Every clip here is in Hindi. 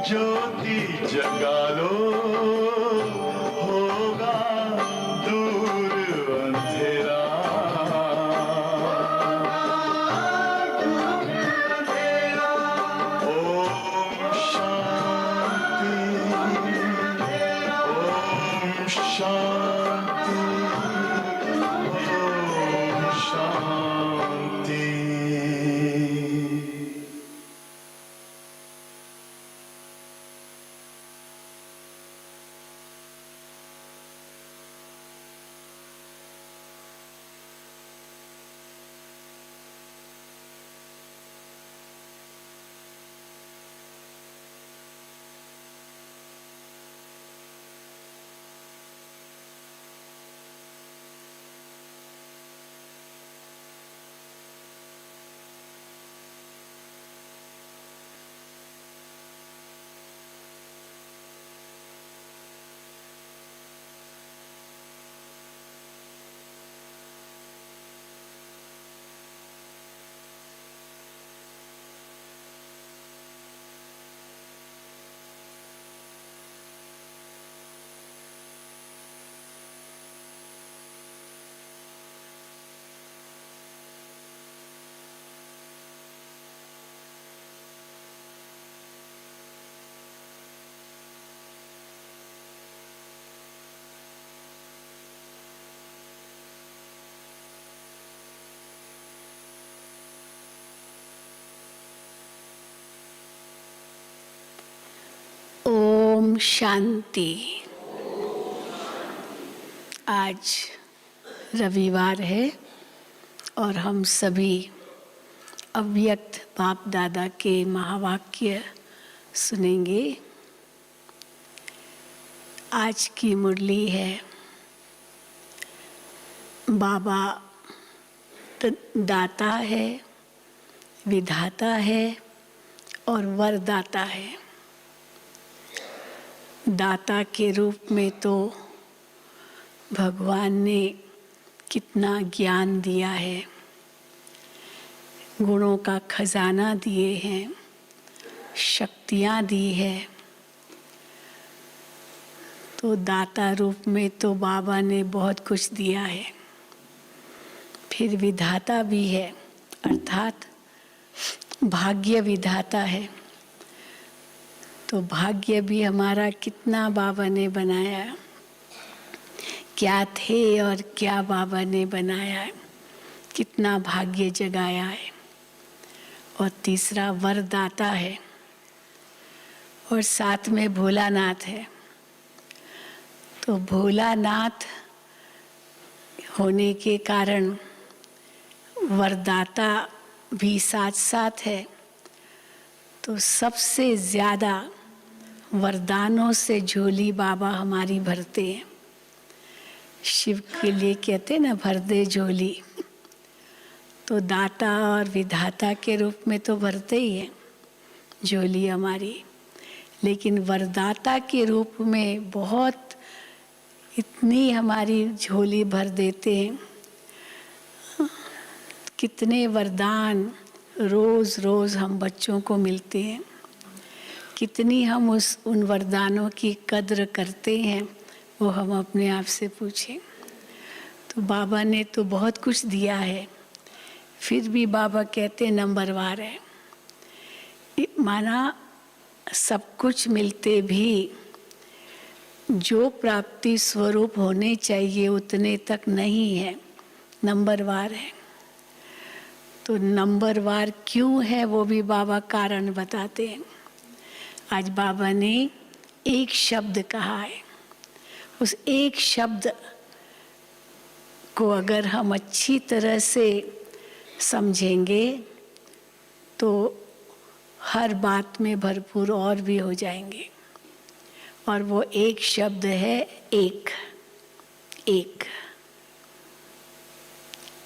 ज्योति जगा लो, होगा दूर अंधेरा। ओम शांति, ओम शांति, ओम शांति। ओम शांति। आज रविवार है और हम सभी अव्यक्त बाप दादा के महावाक्य सुनेंगे। आज की मुरली है बाबा दाता है, विधाता है और वरदाता है। दाता के रूप में तो भगवान ने कितना ज्ञान दिया है, गुणों का खजाना दिए हैं, शक्तियाँ दी है। तो दाता रूप में तो बाबा ने बहुत कुछ दिया है। फिर विधाता भी है, अर्थात भाग्य विधाता है। तो भाग्य भी हमारा कितना बाबा ने बनाया, क्या थे और क्या बाबा ने बनाया है, कितना भाग्य जगाया है। और तीसरा वरदाता है और साथ में भोलानाथ है। तो भोलानाथ होने के कारण वरदाता भी साथ साथ है। तो सबसे ज़्यादा वरदानों से झोली बाबा हमारी भरते हैं। शिव के लिए कहते हैं ना, भर दे झोली। तो दाता और विधाता के रूप में तो भरते ही हैं झोली हमारी, लेकिन वरदाता के रूप में बहुत इतनी हमारी झोली भर देते हैं। कितने वरदान रोज़ रोज़ हम बच्चों को मिलते हैं, कितनी हम उन वरदानों की कद्र करते हैं, वो हम अपने आप से पूछें। तो बाबा ने तो बहुत कुछ दिया है, फिर भी बाबा कहते हैं नंबरवार है। माना सब कुछ मिलते भी जो प्राप्ति स्वरूप होने चाहिए उतने तक नहीं है, नंबरवार है। तो नंबरवार क्यों है वो भी बाबा कारण बताते हैं। आज बाबा ने एक शब्द कहा है, उस एक शब्द को अगर हम अच्छी तरह से समझेंगे तो हर बात में भरपूर और भी हो जाएंगे। और वो एक शब्द है एक। एक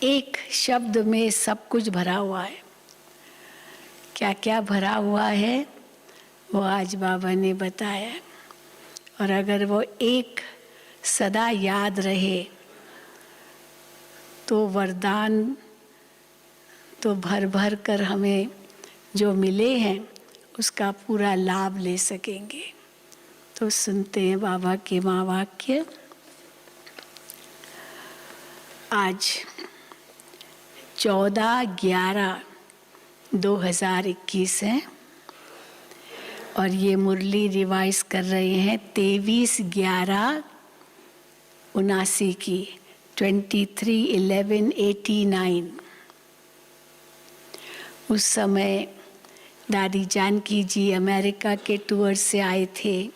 एक शब्द में सब कुछ भरा हुआ है। क्या क्या भरा हुआ है वो आज बाबा ने बताया। और अगर वो एक सदा याद रहे तो वरदान तो भर भर कर हमें जो मिले हैं उसका पूरा लाभ ले सकेंगे। तो सुनते हैं बाबा के महावाक्य। आज 14/11/2021 है और ये मुरली रिवाइज कर रहे हैं 23/11/79 की, 23/11/89। उस समय दादी जानकी जी अमेरिका के टूर से आए थे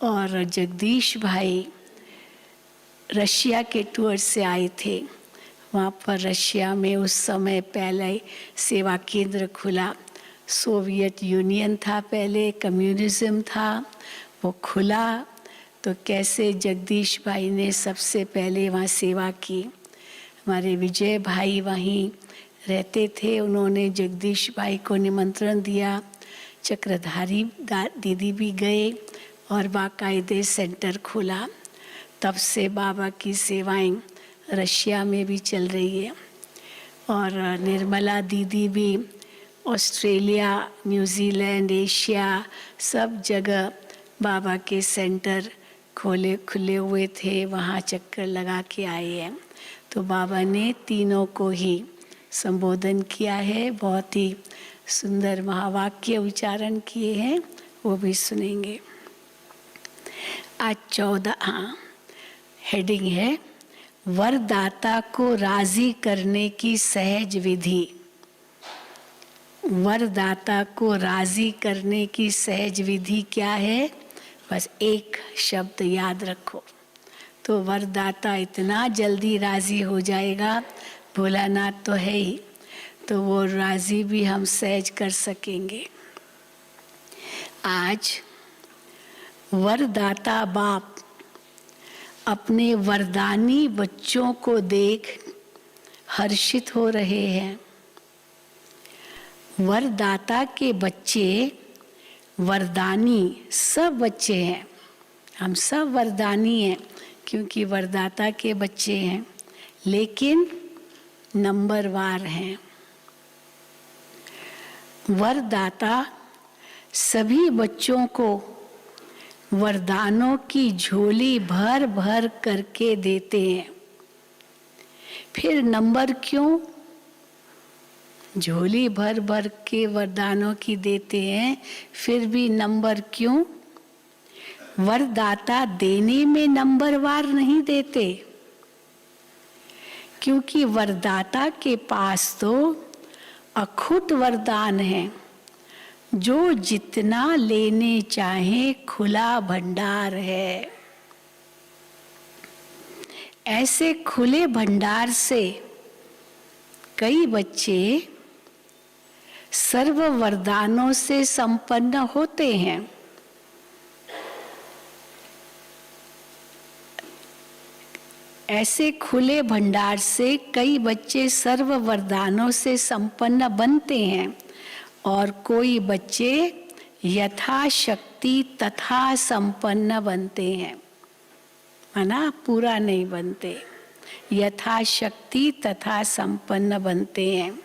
और जगदीश भाई रशिया के टूर से आए थे। वहाँ पर रशिया में उस समय पहले सेवा केंद्र खुला। सोवियत यूनियन था, पहले कम्युनिज्म था, वो खुला। तो कैसे जगदीश भाई ने सबसे पहले वहाँ सेवा की। हमारे विजय भाई वहीं रहते थे, उन्होंने जगदीश भाई को निमंत्रण दिया। चक्रधारी दीदी भी गए और बाकायदे सेंटर खुला। तब से बाबा की सेवाएं रशिया में भी चल रही है और निर्मला दीदी भी ऑस्ट्रेलिया, न्यूजीलैंड, एशिया सब जगह बाबा के सेंटर खुले हुए थे, वहाँ चक्कर लगा के आए हैं। तो बाबा ने तीनों को ही संबोधन किया है, बहुत ही सुंदर महावाक्य उच्चारण किए हैं, वो भी सुनेंगे। आज 14 हेडिंग है वरदाता को राजी करने की सहज विधि। वरदाता को राजी करने की सहज विधि क्या है? बस एक शब्द याद रखो तो वरदाता इतना जल्दी राजी हो जाएगा। भोलानाथ तो है ही, तो वो राजी भी हम सहज कर सकेंगे। आज वरदाता बाप अपने वरदानी बच्चों को देख हर्षित हो रहे हैं। वरदाता के बच्चे वरदानी सब बच्चे हैं, हम सब वरदानी हैं क्योंकि वरदाता के बच्चे हैं, लेकिन नंबरवार हैं। वरदाता सभी बच्चों को वरदानों की झोली भर भर करके देते हैं। फिर नंबर क्यों? झोली भर भर के वरदानों की देते हैं, फिर भी नंबर क्यों? वरदाता देने में नंबरवार नहीं देते, क्योंकि वरदाता के पास तो अखुट वरदान है, जो जितना लेने चाहे खुला भंडार है। ऐसे खुले भंडार से कई बच्चे सर्व वरदानों से संपन्न होते हैं। ऐसे खुले भंडार से कई बच्चे सर्व वरदानों से संपन्न बनते हैं और कोई बच्चे यथाशक्ति तथा संपन्न बनते हैं, माना पूरा नहीं बनते, यथाशक्ति तथा संपन्न बनते हैं।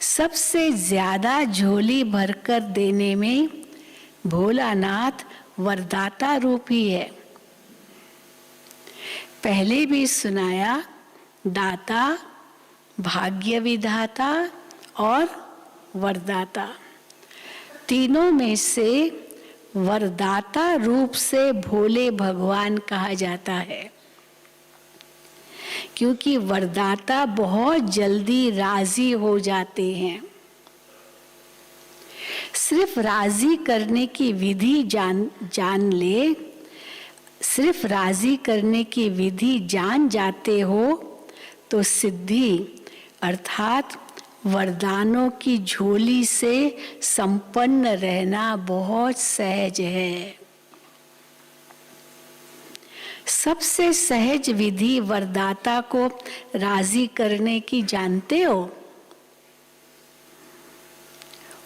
सबसे ज्यादा झोली भरकर देने में भोलानाथ वरदाता रूपी है। पहले भी सुनाया, दाता, भाग्य विधाता और वरदाता, तीनों में से वरदाता रूप से भोले भगवान कहा जाता है, क्योंकि वरदाता बहुत जल्दी राजी हो जाते हैं। सिर्फ राजी करने की विधि जान ले, सिर्फ राजी करने की विधि जान जाते हो तो सिद्धि अर्थात वरदानों की झोली से संपन्न रहना बहुत सहज है। सबसे सहज विधि वरदाता को राजी करने की जानते हो?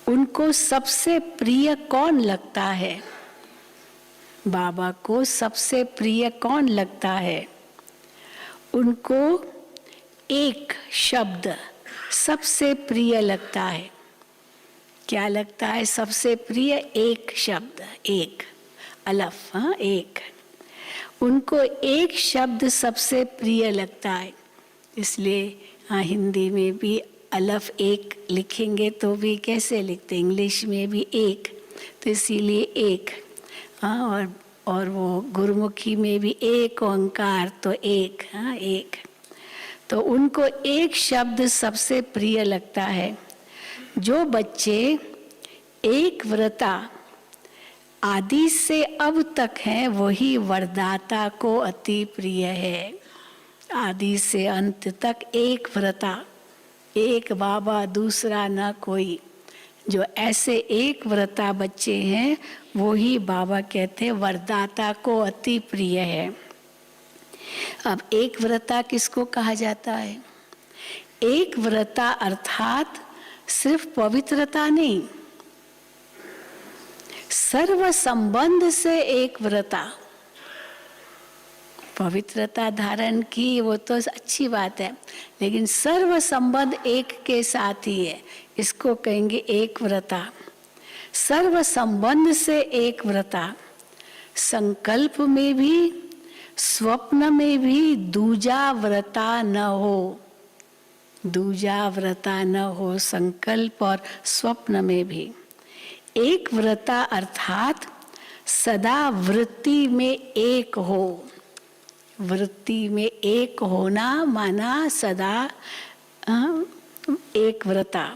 उनको सबसे प्रिय कौन लगता है? बाबा को सबसे प्रिय कौन लगता है? उनको एक शब्द सबसे प्रिय लगता है, क्या लगता है सबसे प्रिय? एक शब्द, एक, अलफ, हाँ एक। उनको एक शब्द सबसे प्रिय लगता है, इसलिए हाँ हिंदी में भी अलफ एक लिखेंगे तो भी कैसे लिखते, इंग्लिश में भी एक, तो इसीलिए एक। हाँ, और वो गुरुमुखी में भी एक ओंकार, तो एक, हाँ एक। तो उनको एक शब्द सबसे प्रिय लगता है। जो बच्चे एक व्रता आदि से अब तक हैं, वही वरदाता को अति प्रिय है। आदि से अंत तक एक व्रता, एक बाबा दूसरा न कोई, जो ऐसे एक व्रता बच्चे हैं वो ही बाबा कहते हैं वरदाता को अति प्रिय है। अब एक व्रता किसको कहा जाता है? एक व्रता अर्थात सिर्फ पवित्रता नहीं, सर्व संबंध से एक व्रता। पवित्रता धारण की वो तो अच्छी बात है, लेकिन सर्व संबंध एक के साथ ही है, इसको कहेंगे एक व्रता। सर्व संबंध से एक व्रता, संकल्प में भी स्वप्न में भी दूजा व्रता न हो, दूजा व्रता न हो, संकल्प और स्वप्न में भी एक व्रता अर्थात सदा वृत्ति में एक हो। वृत्ति में एक होना माना सदा एक व्रता।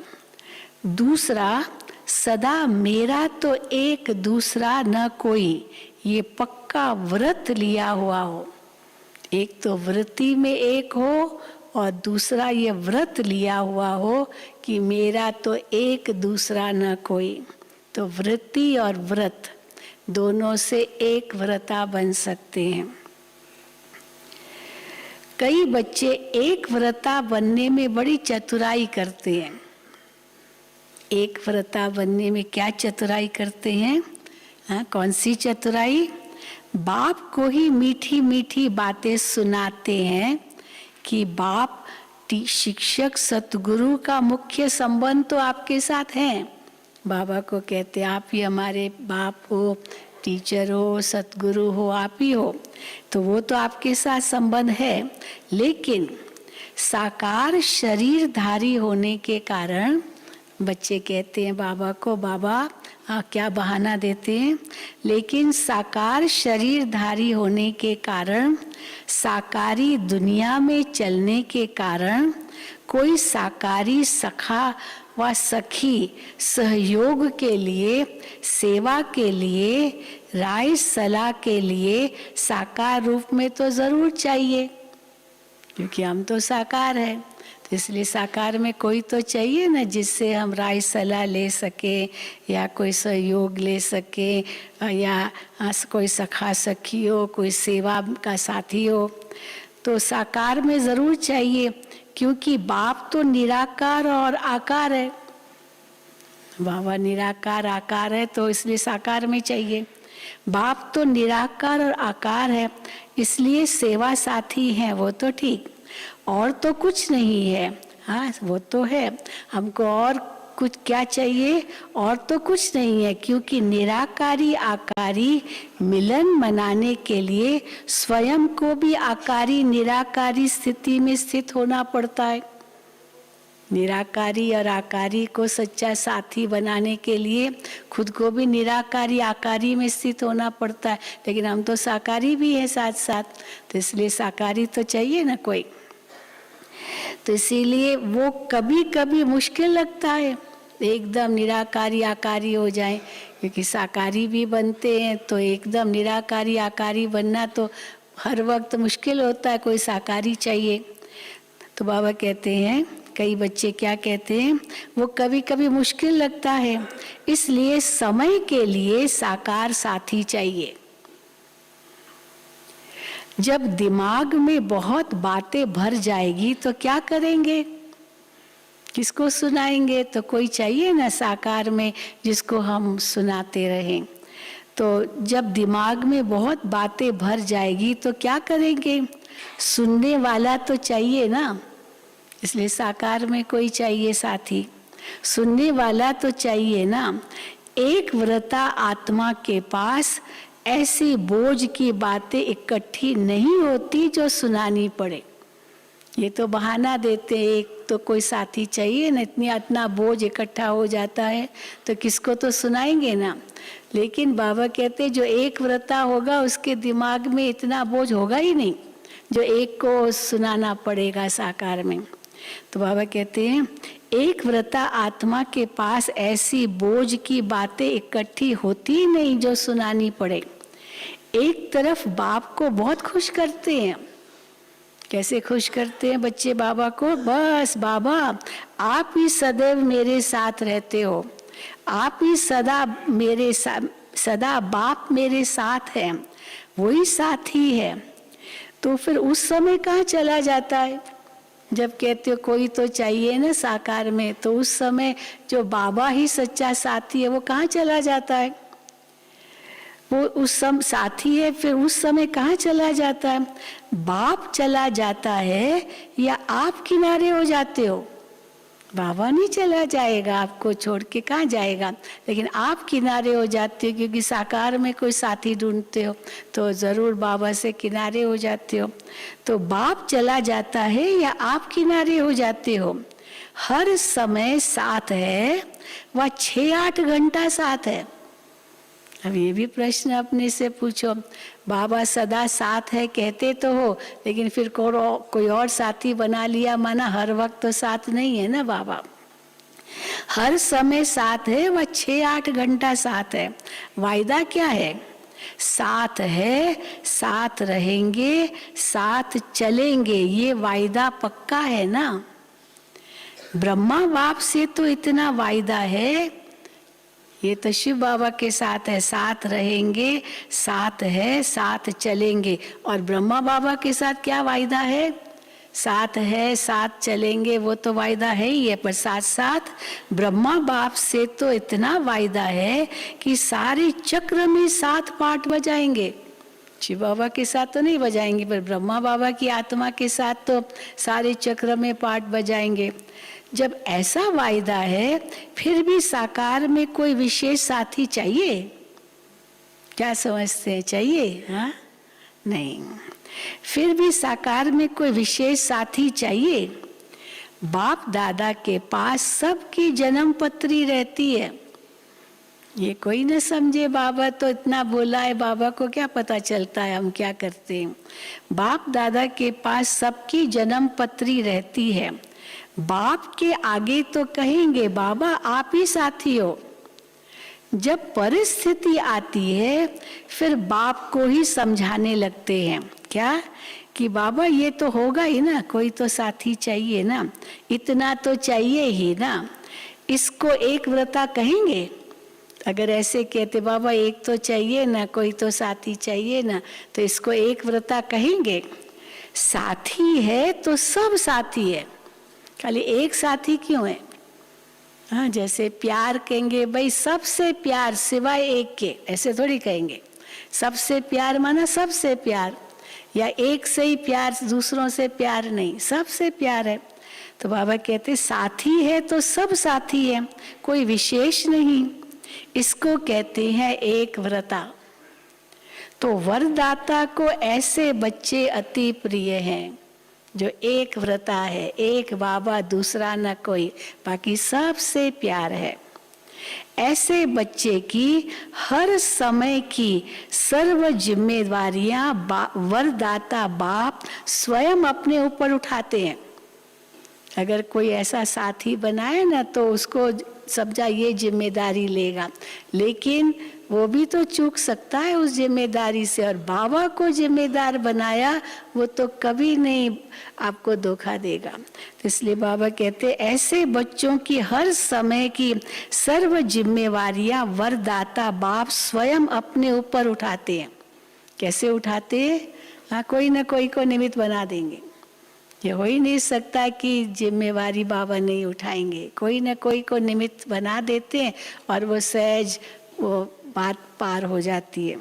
दूसरा, सदा मेरा तो एक दूसरा न कोई, ये पक्का व्रत लिया हुआ हो। एक तो वृत्ति में एक हो और दूसरा ये व्रत लिया हुआ हो कि मेरा तो एक दूसरा न कोई। तो वृत्ति और व्रत दोनों से एक व्रता बन सकते हैं। कई बच्चे एक व्रता बनने में बड़ी चतुराई करते हैं। एक व्रता बनने में क्या चतुराई करते हैं? हाँ, कौन सी चतुराई? बाप को ही मीठी मीठी बातें सुनाते हैं कि बाप शिक्षक सतगुरु का मुख्य संबंध तो आपके साथ है। बाबा को कहते आप ही हमारे बाप हो, टीचर हो, सतगुरु हो, आप ही हो, तो वो तो आपके साथ संबंध है। लेकिन साकार शरीरधारी होने के कारण बच्चे कहते हैं बाबा को, बाबा क्या बहाना देते हैं, लेकिन साकार शरीरधारी होने के कारण, साकारी दुनिया में चलने के कारण कोई साकारी सखा व सखी सहयोग के लिए, सेवा के लिए, राय सलाह के लिए साकार रूप में तो जरूर चाहिए, क्योंकि हम तो साकार हैं। तो इसलिए साकार में कोई तो चाहिए ना, जिससे हम राय सलाह ले सके या कोई सहयोग ले सके, या कोई सखा सखी हो, कोई सेवा का साथी हो, तो साकार में जरूर चाहिए। क्योंकि बाप तो निराकार और आकार है, बाबा निराकार आकार है, तो इसलिए साकार में चाहिए। बाप तो निराकार और आकार है, इसलिए सेवा साथी है वो तो ठीक, और तो कुछ नहीं है। हाँ वो तो है, हमको और कुछ क्या चाहिए? और तो कुछ नहीं है, क्योंकि निराकारी आकारी मिलन मनाने के लिए स्वयं को भी आकारी निराकारी स्थिति में स्थित होना पड़ता है। निराकारी और आकारी को सच्चा साथी बनाने के लिए खुद को भी निराकारी आकारी में स्थित होना पड़ता है, लेकिन हम तो साकारी भी है साथ साथ, तो इसलिए साकारी तो चाहिए ना कोई। तो इसीलिए वो कभी कभी मुश्किल लगता है एकदम निराकारी आकारी हो जाए, क्योंकि साकारी भी बनते हैं तो एकदम निराकारी आकारी बनना तो हर वक्त मुश्किल होता है, कोई साकारी चाहिए। तो बाबा कहते हैं, कई बच्चे क्या कहते हैं, वो कभी कभी मुश्किल लगता है, इसलिए समय के लिए साकार साथी चाहिए। जब दिमाग में बहुत बातें भर जाएगी तो क्या करेंगे, किसको सुनाएंगे? तो कोई चाहिए ना साकार में जिसको हम सुनाते रहें। तो जब दिमाग में बहुत बातें भर जाएगी तो क्या करेंगे? सुनने वाला तो चाहिए ना, इसलिए साकार में कोई चाहिए साथी। सुनने वाला तो चाहिए ना। एक व्रता आत्मा के पास ऐसी बोझ की बातें इकट्ठी नहीं होती जो सुनानी पड़े। ये तो बहाना देते हैं, एक तो कोई साथी चाहिए ना, इतना बोझ इकट्ठा हो जाता है तो किसको तो सुनाएंगे ना। लेकिन बाबा कहते जो एक व्रता होगा उसके दिमाग में इतना बोझ होगा ही नहीं जो एक को सुनाना पड़ेगा साकार में। तो बाबा कहते हैं एक व्रता आत्मा के पास ऐसी बोझ की बातें इकट्ठी होती ही नहीं जो सुनानी पड़े। एक तरफ बाप को बहुत खुश करते हैं। कैसे खुश करते हैं बच्चे बाबा को? बस बाबा आप ही सदैव मेरे साथ रहते हो, आप ही सदा बाप मेरे साथ है, वही साथी है। तो फिर उस समय कहाँ चला जाता है जब कहते हो कोई तो चाहिए ना साकार में, तो उस समय जो बाबा ही सच्चा साथी है वो कहाँ चला जाता है? वो उस समय साथी है, फिर उस समय कहाँ चला जाता है? बाप चला जाता है या आप किनारे हो जाते हो? बाबा नहीं चला जाएगा, आपको छोड़ के कहाँ जाएगा, लेकिन आप किनारे हो जाते हो क्योंकि साकार में कोई साथी ढूंढते हो तो जरूर बाबा से किनारे हो जाते हो। तो बाप चला जाता है या आप किनारे हो जाते हो? हर समय साथ है, वह 6-8 घंटा साथ है। अब ये भी प्रश्न अपने से पूछो, बाबा सदा साथ है कहते तो हो, लेकिन फिर कोई और साथी बना लिया, माना हर वक्त तो साथ नहीं है ना बाबा। हर समय साथ है, वह 6-8 घंटा साथ है। वायदा क्या है? साथ है, साथ रहेंगे, साथ चलेंगे, ये वायदा पक्का है ना। ब्रह्मा बाप से तो इतना वायदा है, ये तो शिव बाबा के साथ है, साथ रहेंगे, साथ है, साथ चलेंगे। और ब्रह्मा बाबा के साथ क्या वायदा है? साथ है, साथ चलेंगे, वो तो वायदा है ही है, पर साथ साथ ब्रह्मा बाप से तो इतना वायदा है कि सारे चक्र में 7 पाठ बजाएंगे। शिव बाबा के साथ तो नहीं बजाएंगे, पर ब्रह्मा बाबा की आत्मा के साथ तो सारे चक्र में पाठ बजाएंगे। जब ऐसा वायदा है, फिर भी साकार में कोई विशेष साथी चाहिए? क्या समझते हैं, चाहिए? हाँ, नहीं। फिर भी साकार में कोई विशेष साथी चाहिए। बाप दादा के पास सबकी जन्म पत्री रहती है। ये कोई न समझे बाबा तो इतना बोला है, बाबा को क्या पता चलता है हम क्या करते हैं। बाप दादा के पास सबकी जन्म पत्री रहती है। बाप के आगे तो कहेंगे बाबा आप ही साथी हो। जब परिस्थिति आती है फिर बाप को ही समझाने लगते हैं, क्या कि बाबा ये तो होगा ही ना, कोई तो साथी चाहिए ना, इतना तो चाहिए ही ना। इसको एक व्रता कहेंगे? अगर ऐसे कहते बाबा एक तो चाहिए ना, कोई तो साथी चाहिए ना, तो इसको एक व्रता कहेंगे? साथी है तो सब साथी है, खाली एक साथी क्यों है? हाँ, जैसे प्यार कहेंगे भाई सबसे प्यार सिवाय एक के, ऐसे थोड़ी कहेंगे। सबसे प्यार माना सबसे प्यार, या एक से ही प्यार, दूसरों से प्यार नहीं, सबसे प्यार है। तो बाबा कहते साथी है तो सब साथी है, कोई विशेष नहीं। इसको कहते हैं एक व्रता। तो वरदाता को ऐसे बच्चे अति प्रिय हैं जो एक व्रता है, एक बाबा दूसरा न कोई, बाकी सबसे प्यार है। ऐसे बच्चे की हर समय की सर्व जिम्मेवारियां वरदाता बाप स्वयं अपने ऊपर उठाते हैं। अगर कोई ऐसा साथी बनाए ना तो उसको समझा ये जिम्मेदारी लेगा, लेकिन वो भी तो चूक सकता है उस जिम्मेदारी से, और बाबा को जिम्मेदार बनाया वो तो कभी नहीं आपको धोखा देगा। तो इसलिए बाबा कहते ऐसे बच्चों की हर समय की सर्व जिम्मेवारियां वरदाता बाप स्वयं अपने ऊपर उठाते हैं। कैसे उठाते हैं? हाँ, कोई ना कोई को निमित्त बना देंगे। ये हो ही नहीं सकता कि जिम्मेवारी बाबा नहीं उठाएंगे, कोई ना कोई को निमित्त बना देते हैं और वो सहज वो बात पार हो जाती है।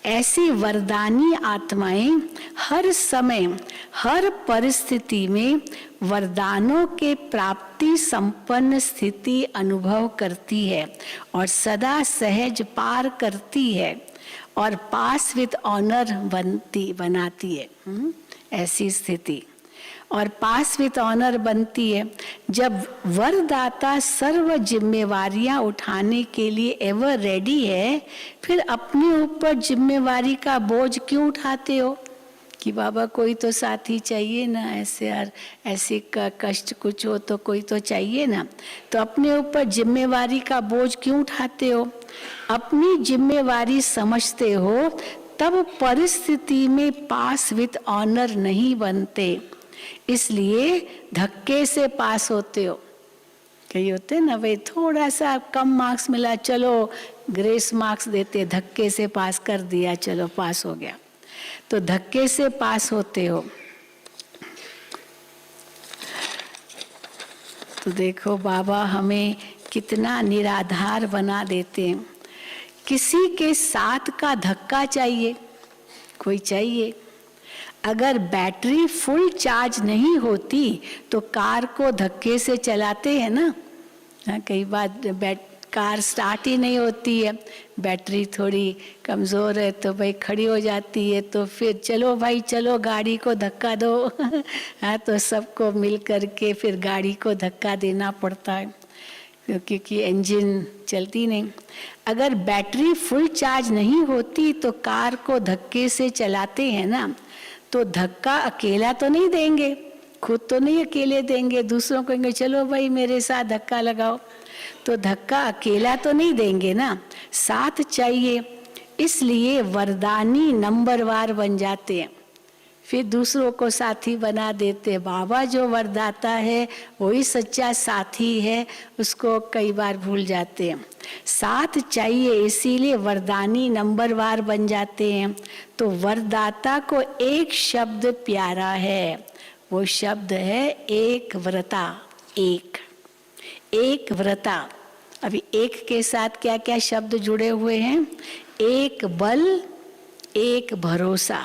ऐसी वरदानी आत्माएं हर समय हर परिस्थिति में वरदानों के प्राप्ति संपन्न स्थिति अनुभव करती है और सदा सहज पार करती है और पास विद ऑनर बनाती है। ऐसी स्थिति और पास विद ऑनर बनती है जब वरदाता सर्व जिम्मेवारियां उठाने के लिए एवर रेडी है। फिर अपने ऊपर जिम्मेवारी का बोझ क्यों उठाते हो कि बाबा कोई तो साथी चाहिए ना, ऐसे यार ऐसे का कष्ट कुछ हो तो कोई तो चाहिए ना। तो अपने ऊपर जिम्मेवारी का बोझ क्यों उठाते हो? अपनी जिम्मेवारी समझते हो तब परिस्थिति में पास विद ऑनर नहीं बनते, इसलिए धक्के से पास होते हो। कई होते ना भाई थोड़ा सा कम मार्क्स मिला, चलो ग्रेस मार्क्स देते, धक्के से पास कर दिया, चलो पास हो गया। तो धक्के से पास होते हो। तो देखो बाबा हमें कितना निराधार बना देते हैं। किसी के साथ का धक्का चाहिए, कोई चाहिए। अगर बैटरी फुल चार्ज नहीं होती तो कार को धक्के से चलाते हैं ना। कई बार कार स्टार्ट ही नहीं होती है, बैटरी थोड़ी कमज़ोर है तो भाई खड़ी हो जाती है, तो फिर चलो भाई चलो गाड़ी को धक्का दो। हाँ तो सबको मिल करके फिर गाड़ी को धक्का देना पड़ता है क्योंकि इंजन चलती नहीं। अगर बैटरी फुल चार्ज नहीं होती तो कार को धक्के से चलाते हैं ना, तो धक्का अकेला तो नहीं देंगे, खुद तो नहीं अकेले देंगे, दूसरों को कहेंगे चलो भाई मेरे साथ धक्का लगाओ। तो धक्का अकेला तो नहीं देंगे ना, साथ चाहिए। इसलिए वरदानी नंबरवार बन जाते हैं, फिर दूसरों को साथी बना देते हैं। बाबा जो वरदाता है वही सच्चा साथी है, उसको कई बार भूल जाते हैं। साथ चाहिए इसीलिए वरदानी नंबरवार बन जाते हैं। तो वरदाता को एक शब्द प्यारा है, वो शब्द है एक व्रता। एक व्रता। अभी एक के साथ क्या क्या शब्द जुड़े हुए हैं? एक बल, एक भरोसा।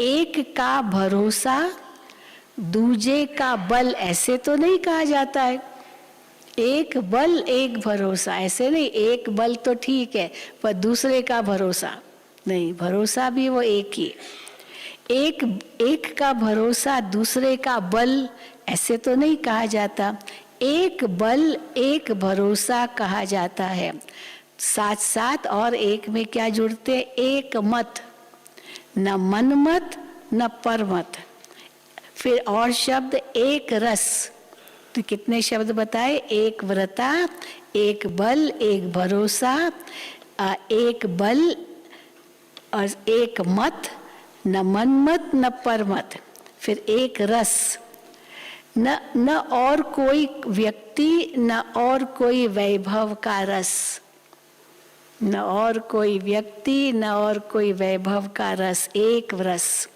एक का भरोसा, दूजे का बल, ऐसे तो नहीं कहा जाता है। एक बल एक भरोसा, ऐसे नहीं। एक बल तो ठीक है पर दूसरे का भरोसा नहीं, भरोसा भी वो एक ही। एक का भरोसा दूसरे का बल, ऐसे तो नहीं कहा जाता। एक बल एक भरोसा कहा जाता है। साथ साथ और एक में क्या जुड़ते? एक मत, न मन मत न पर मत। फिर और शब्द एक रस। तो कितने शब्द बताए? एक व्रता, एक बल, एक भरोसा, एक बल और एक मत, न मन मत न पर मत। फिर एक रस, न और कोई व्यक्ति न और कोई वैभव का रस, न और कोई व्यक्ति न और कोई वैभव का रस, एक रस।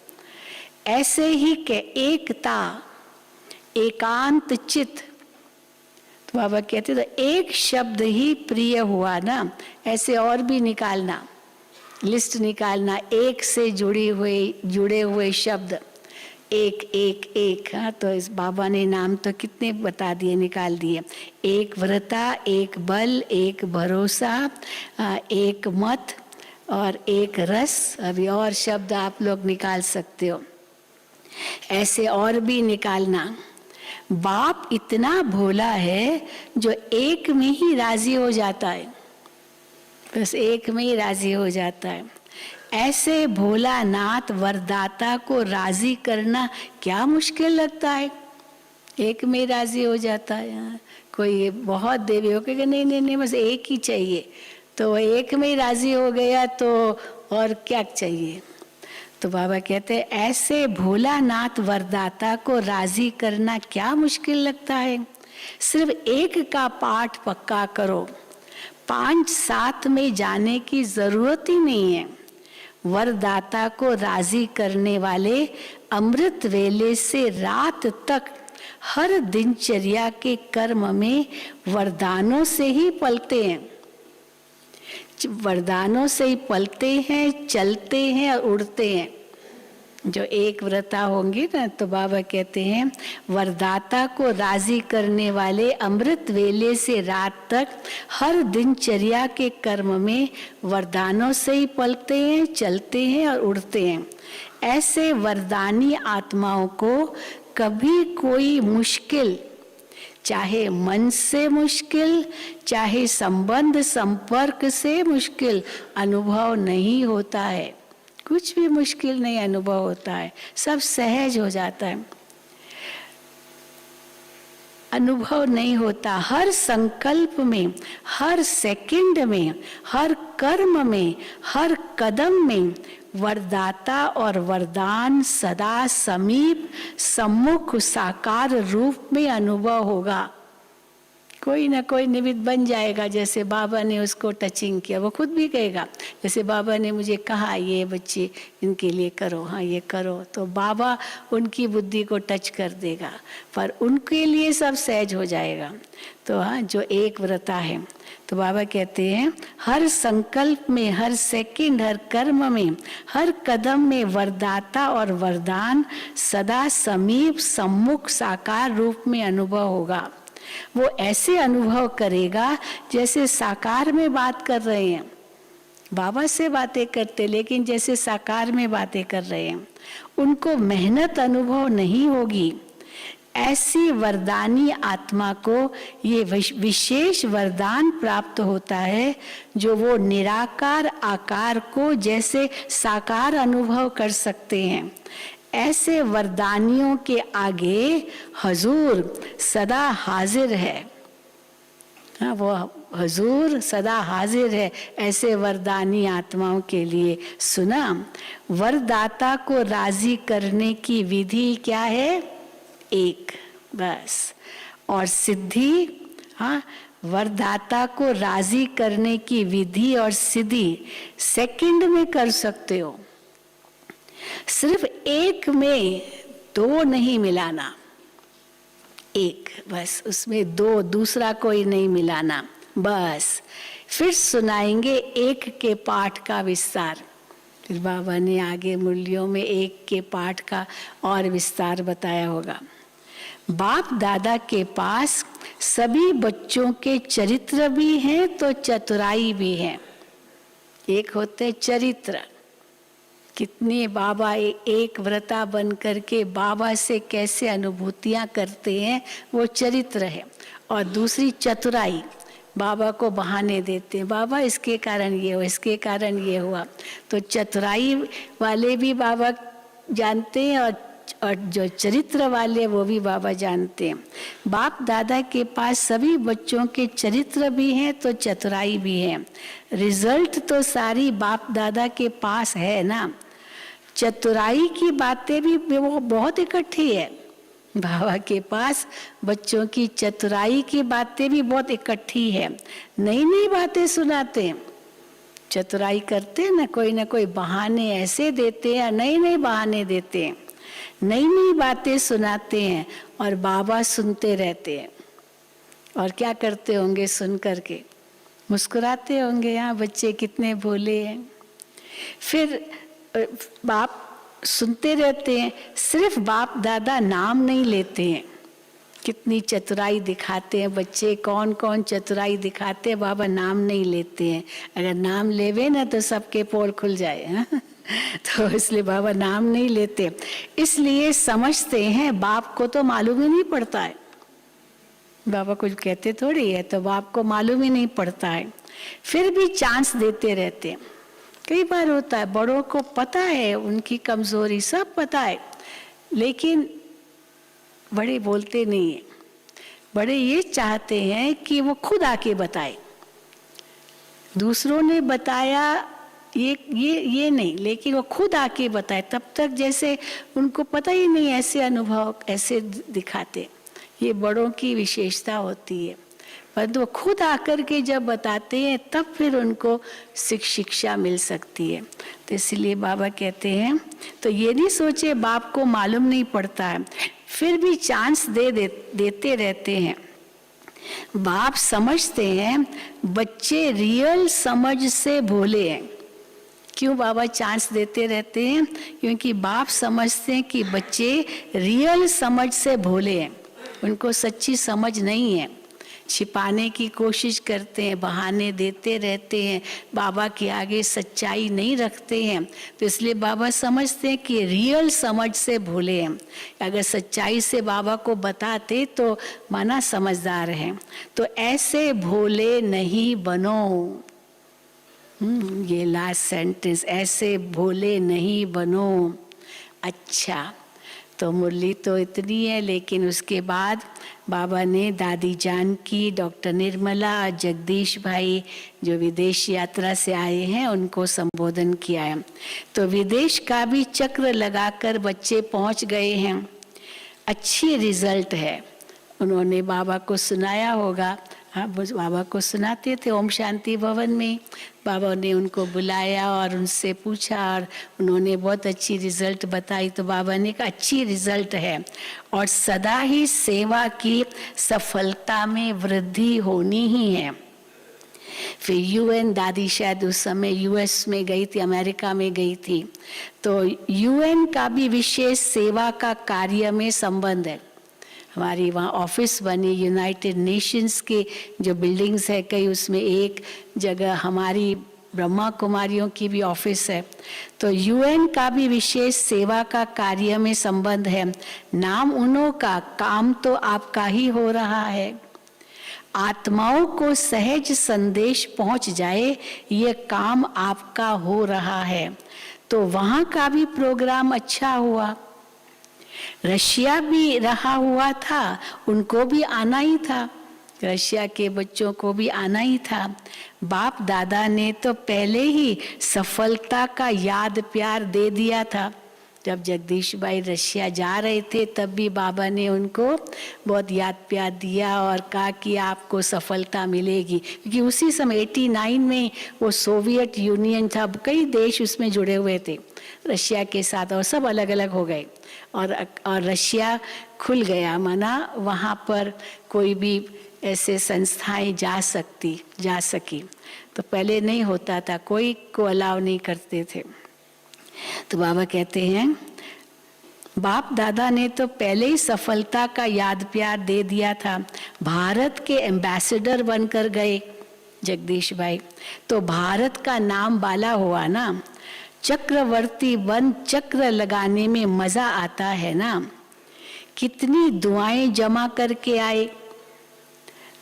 ऐसे ही के एकता, एकांत चित। तो बाबा कहते तो एक शब्द ही प्रिय हुआ ना, ऐसे और भी निकालना, लिस्ट निकालना। एक से जुड़े हुए शब्द एक एक एक। हाँ तो इस बाबा ने नाम तो कितने बता दिए, निकाल दिए। एक व्रता, एक बल, एक भरोसा, एक मत और एक रस। अभी और शब्द आप लोग निकाल सकते हो, ऐसे और भी निकालना। बाप इतना भोला है जो एक में ही राजी हो जाता है, बस एक में ही राजी हो जाता है। ऐसे भोलानाथ वरदाता को राजी करना क्या मुश्किल लगता है, एक में राजी हो जाता है। कोई बहुत देवी हो के नहीं नहीं नहीं बस एक ही चाहिए, तो एक में ही राजी हो गया, तो और क्या चाहिए। तो बाबा कहते हैं ऐसे भोलानाथ वरदाता को राजी करना क्या मुश्किल लगता है। सिर्फ एक का पाठ पक्का करो, 5 साथ में जाने की जरूरत ही नहीं है। वरदाता को राजी करने वाले अमृत वेले से रात तक हर दिनचर्या के कर्म में वरदानों से ही पलते हैं। वरदानों से ही पलते हैं, चलते हैं और उड़ते हैं। जो एक व्रता होंगे ना, तो बाबा कहते हैं वरदाता को राजी करने वाले अमृत वेले से रात तक हर दिनचर्या के कर्म में वरदानों से ही पलते हैं, चलते हैं और उड़ते हैं। ऐसे वरदानी आत्माओं को कभी कोई मुश्किल, चाहे मन से मुश्किल, चाहे संबंध संपर्क से मुश्किल अनुभव नहीं होता है। कुछ भी मुश्किल नहीं अनुभव होता है, सब सहज हो जाता है, अनुभव नहीं होता। हर संकल्प में, हर सेकंड में, हर कर्म में, हर कदम में वरदाता और वरदान सदा समीप, सम्मुख, साकार रूप में अनुभव होगा। कोई ना कोई निमित्त बन जाएगा। जैसे बाबा ने उसको टचिंग किया, वो खुद भी कहेगा। जैसे बाबा ने मुझे कहा ये बच्चे इनके लिए करो, हाँ ये करो, तो बाबा उनकी बुद्धि को टच कर देगा, पर उनके लिए सब सहज हो जाएगा। तो हाँ, जो एक व्रता है, तो बाबा कहते हैं हर संकल्प में, हर सेकंड, हर कर्म में, हर कदम में वरदाता और वरदान सदा समीप, सम्मुख, साकार रूप में अनुभव होगा। वो ऐसे अनुभव करेगा जैसे साकार में बात कर रहे हैं। बाबा से बातें करते लेकिन जैसे साकार में बातें कर रहे हैं। उनको मेहनत अनुभव नहीं होगी। ऐसी वरदानी आत्मा को ये विशेष वरदान प्राप्त होता है जो वो निराकार आकार को जैसे साकार अनुभव कर सकते हैं। ऐसे वरदानियों के आगे हजूर सदा हाजिर है। हाँ, वो हजूर सदा हाजिर है ऐसे वरदानी आत्माओं के लिए। सुना, वरदाता को राजी करने की विधि क्या है? एक, बस। और सिद्धि, हाँ, वरदाता को राजी करने की विधि और सिद्धि सेकंड में कर सकते हो। सिर्फ एक में दो नहीं मिलाना, एक बस, उसमें दो, दूसरा कोई नहीं मिलाना, बस। फिर सुनाएंगे एक के पाठ का विस्तार। फिर बाबा ने आगे मुरलियों में एक के पाठ का और विस्तार बताया होगा। बाप दादा के पास सभी बच्चों के चरित्र भी हैं तो चतुराई भी है। एक होते चरित्र, कितने बाबा एक व्रता बन करके बाबा से कैसे अनुभूतियां करते हैं, वो चरित्र है। और दूसरी चतुराई, बाबा को बहाने देते हैं, बाबा इसके कारण ये हुआ, इसके कारण ये हुआ। तो चतुराई वाले भी बाबा जानते हैं और जो चरित्र वाले वो भी बाबा जानते हैं। बाप दादा के पास सभी बच्चों के चरित्र भी हैं तो चतुराई भी है। रिजल्ट तो सारी बाप दादा के पास है ना। चतुराई की बातें भी वो बहुत इकट्ठी है बाबा के पास। बच्चों की चतुराई की बातें भी बहुत इकट्ठी है। नई नई बातें सुनाते हैं, चतुराई करते हैं ना कोई बहाने ऐसे देते हैं, नए नए बहाने देते हैं, नई नई बातें सुनाते हैं और बाबा सुनते रहते हैं। और क्या करते होंगे सुन करके? मुस्कुराते होंगे, यहाँ बच्चे कितने भोले हैं। फिर बाप सुनते रहते हैं, सिर्फ बाप दादा नाम नहीं लेते हैं। कितनी चतुराई दिखाते हैं बच्चे, कौन कौन चतुराई दिखाते हैं, बाबा नाम नहीं लेते हैं। अगर नाम लेवे ना तो सबके पोल खुल जाए, हाँ? तो इसलिए बाबा नाम नहीं लेते। इसलिए समझते हैं बाप को तो मालूम ही नहीं पड़ता है। बाबा कुछ कहते थोड़ी है, तो बाप को मालूम ही नहीं पड़ता है, फिर भी चांस देते रहते हैं। कई बार होता है बड़ों को पता है उनकी कमजोरी, सब पता है, लेकिन बड़े बोलते नहीं है। बड़े ये चाहते हैं कि वो खुद आके बताए। दूसरों ने बताया ये नहीं, लेकिन वो खुद आके बताए। तब तक जैसे उनको पता ही नहीं, ऐसे अनुभव ऐसे दिखाते। ये बड़ों की विशेषता होती है। परंतु वो खुद आकर के जब बताते हैं तब फिर उनको शिक्षा मिल सकती है। तो इसलिए बाबा कहते हैं, तो ये नहीं सोचे बाप को मालूम नहीं पड़ता है, फिर भी चांस देते रहते हैं। बाप समझते हैं बच्चे रियल समझ से भोले हैं। क्यों बाबा चांस देते रहते हैं? क्योंकि बाप समझते हैं कि बच्चे रियल समझ से भोले हैं, उनको सच्ची समझ नहीं है, छिपाने की कोशिश करते हैं, बहाने देते रहते हैं, बाबा के आगे सच्चाई नहीं रखते हैं। तो इसलिए बाबा समझते हैं कि रियल समझ से भोले हैं। अगर सच्चाई से बाबा को बताते तो माना समझदार हैं। तो ऐसे भोले नहीं बनो। ये लास्ट सेंटेंस, ऐसे भोले नहीं बनो। अच्छा, तो मुरली तो इतनी है, लेकिन उसके बाद बाबा ने दादी जानकी, डॉक्टर निर्मला, जगदीश भाई जो विदेश यात्रा से आए हैं उनको संबोधन किया है। तो विदेश का भी चक्र लगाकर बच्चे पहुंच गए हैं। अच्छी रिजल्ट है। उन्होंने बाबा को सुनाया होगा। हाँ, बाबा को सुनाते थे ओम शांति भवन में। बाबा ने उनको बुलाया और उनसे पूछा और उन्होंने बहुत अच्छी रिजल्ट बताई। तो बाबा ने कहा अच्छी रिजल्ट है और सदा ही सेवा की सफलता में वृद्धि होनी ही है। फिर यूएन, दादी शायद उस समय यूएस में गई थी, अमेरिका में गई थी, तो यूएन का भी विशेष सेवा का कार्य में संबंध है। हमारी वहाँ ऑफिस बनी, यूनाइटेड नेशंस के जो बिल्डिंग्स है कई, उसमें एक जगह हमारी ब्रह्मा कुमारियों की भी ऑफिस है। तो यूएन का भी विशेष सेवा का कार्य में संबंध है। नाम उन्हों का, काम तो आपका ही हो रहा है। आत्माओं को सहज संदेश पहुंच जाए, ये काम आपका हो रहा है। तो वहाँ का भी प्रोग्राम अच्छा हुआ। रशिया भी रहा हुआ था, उनको भी आना ही था, रशिया के बच्चों को भी आना ही था। बाप दादा ने तो पहले ही सफलता का याद प्यार दे दिया था। जब जगदीश भाई रशिया जा रहे थे तब भी बाबा ने उनको बहुत याद प्यार दिया और कहा कि आपको सफलता मिलेगी, क्योंकि उसी समय 89 में वो सोवियत यूनियन था, कई देश उसमें जुड़े हुए थे रशिया के साथ, और सब अलग अलग हो गए और रशिया खुल गया, माना वहाँ पर कोई भी ऐसे संस्थाएं जा सकी। तो पहले नहीं होता था, कोई को अलाउ नहीं करते थे। तो बाबा कहते हैं बाप दादा ने तो पहले ही सफलता का याद प्यार दे दिया था। भारत के एम्बेसडर बनकर गए जगदीश भाई, तो भारत का नाम बाला हुआ ना। चक्रवर्ती वन चक्र लगाने में मजा आता है ना। कितनी दुआएं जमा करके आए।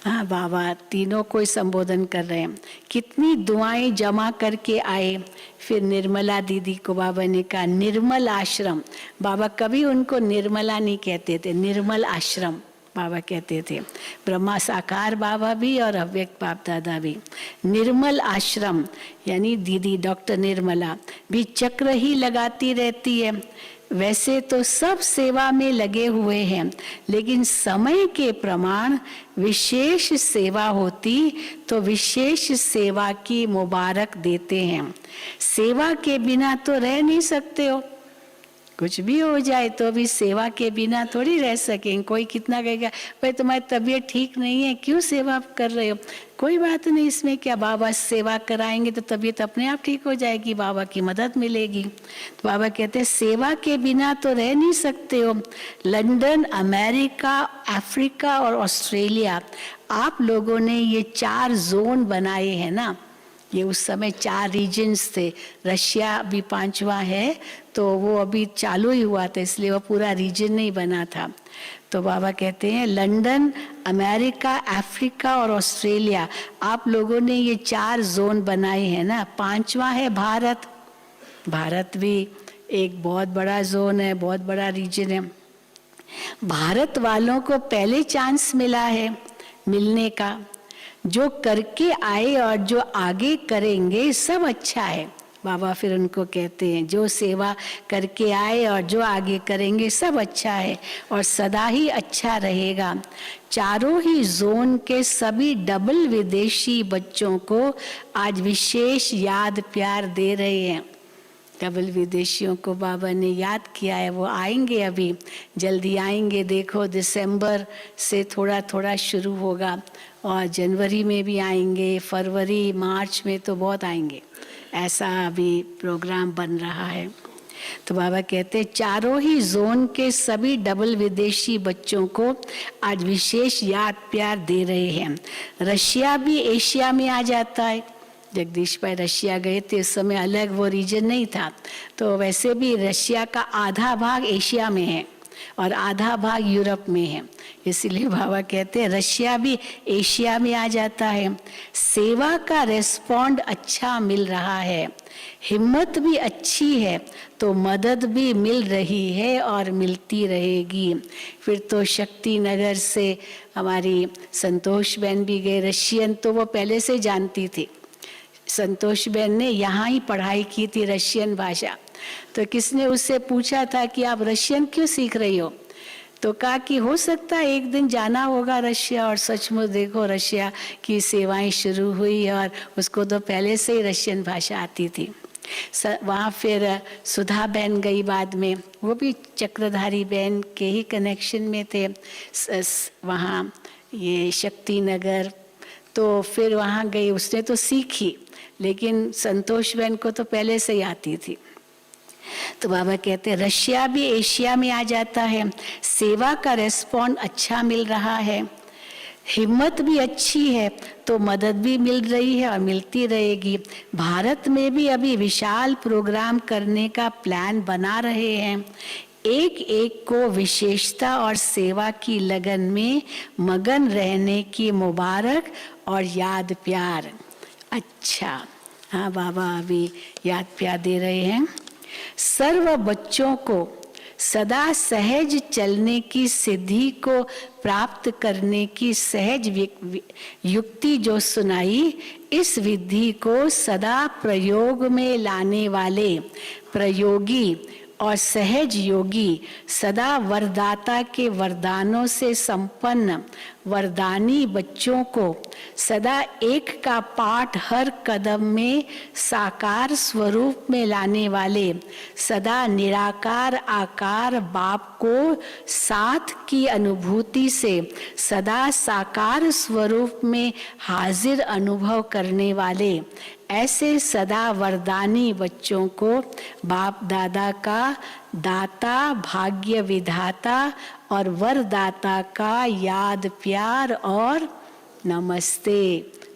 हाँ, बाबा तीनों को संबोधन कर रहे हैं। कितनी दुआएं जमा करके आए। फिर निर्मला दीदी को बाबा ने कहा निर्मल आश्रम। बाबा कभी उनको निर्मला नहीं कहते थे, निर्मल आश्रम बाबा कहते थे। ब्रह्मा साकार बाबा भी और अव्यक्त बाप दादा भी। निर्मल आश्रम यानी दीदी डॉक्टर निर्मला भी चक्र ही लगाती रहती है। वैसे तो सब सेवा में लगे हुए हैं, लेकिन समय के प्रमाण विशेष सेवा होती तो विशेष सेवा की मुबारक देते हैं। सेवा के बिना तो रह नहीं सकते हो, कुछ भी हो जाए तो भी सेवा के बिना थोड़ी रह सकेंगे। कोई कितना कहेगा भाई तुम्हारी तबीयत ठीक नहीं है, क्यों सेवा कर रहे हो? कोई बात नहीं, इसमें क्या, बाबा सेवा कराएंगे तो तबीयत अपने आप ठीक हो जाएगी, बाबा की मदद मिलेगी। तो बाबा कहते हैं सेवा के बिना तो रह नहीं सकते हो। लंदन, अमेरिका, अफ्रीका और ऑस्ट्रेलिया, आप लोगों ने ये 4 जोन बनाए हैं ना। ये उस समय 4 रीजन्स थे। रशिया भी 5वां है, तो वो अभी चालू ही हुआ था, इसलिए वो पूरा रीजन नहीं बना था। तो बाबा कहते हैं लंदन, अमेरिका, अफ्रीका और ऑस्ट्रेलिया, आप लोगों ने ये 4 जोन बनाए हैं ना। 5वां है भारत। भारत भी एक बहुत बड़ा जोन है, बहुत बड़ा रीजन है। भारत वालों को पहले चांस मिला है मिलने का। जो करके आए और जो आगे करेंगे सब अच्छा है। बाबा फिर उनको कहते हैं जो सेवा करके आए और जो आगे करेंगे सब अच्छा है और सदा ही अच्छा रहेगा। चारों ही जोन के सभी डबल विदेशी बच्चों को आज विशेष याद प्यार दे रहे हैं। डबल विदेशियों को बाबा ने याद किया है, वो आएंगे, अभी जल्दी आएंगे। देखो दिसंबर से थोड़ा थोड़ा शुरू होगा और जनवरी में भी आएंगे, फरवरी मार्च में तो बहुत आएंगे, ऐसा अभी प्रोग्राम बन रहा है। तो बाबा कहते हैं चारों ही जोन के सभी डबल विदेशी बच्चों को आज विशेष याद प्यार दे रहे हैं। रशिया भी एशिया में आ जाता है। जगदीश भाई रशिया गए थे, उस समय अलग वो रीजन नहीं था, तो वैसे भी रशिया का आधा भाग एशिया में है और आधा भाग यूरोप में है, इसलिए बाबा कहते हैं रशिया भी एशिया में आ जाता है। सेवा का रेस्पॉन्ड अच्छा मिल रहा है, हिम्मत भी अच्छी है, तो मदद भी मिल रही है और मिलती रहेगी। फिर तो शक्ति नगर से हमारी संतोष बहन भी गए, रशियन तो वो पहले से जानती थी। संतोष बहन ने यहाँ ही पढ़ाई की थी रशियन भाषा, तो किसने उससे पूछा था कि आप रशियन क्यों सीख रही हो, तो कहा कि हो सकता है एक दिन जाना होगा रशिया। और सचमुच देखो रशिया की सेवाएं शुरू हुई और उसको तो पहले से ही रशियन भाषा आती थी। वहाँ फिर सुधा बहन गई बाद में, वो भी चक्रधारी बहन के ही कनेक्शन में थे वहाँ ये शक्ति नगर, तो फिर वहाँ गई, उसने तो सीखी, लेकिन संतोष बहन को तो पहले से ही आती थी। तो बाबा कहते हैं रशिया भी एशिया में आ जाता है, सेवा का रेस्पॉन्ड अच्छा मिल रहा है, हिम्मत भी अच्छी है, तो मदद भी मिल रही है और मिलती रहेगी। भारत में भी अभी विशाल प्रोग्राम करने का प्लान बना रहे हैं। एक एक को विशेषता और सेवा की लगन में मगन रहने की मुबारक और याद प्यार। अच्छा, हाँ बाबा अभी याद प्यार दे रहे हैं। सर्व बच्चों को सदा सहज चलने की सिद्धि को प्राप्त करने की सहज युक्ति जो सुनाई, इस विधि को सदा प्रयोग में लाने वाले प्रयोगी और सहज योगी, सदा वरदाता के वरदानों से संपन्न वरदानी बच्चों को सदा एक का पाठ हर कदम में साकार स्वरूप में लाने वाले, सदा निराकार आकार बाप को साथ की अनुभूति से सदा साकार स्वरूप में हाजिर अनुभव करने वाले, ऐसे सदा वरदानी बच्चों को बाप दादा का दाता, भाग्य विधाता और वरदाता का याद प्यार और नमस्ते।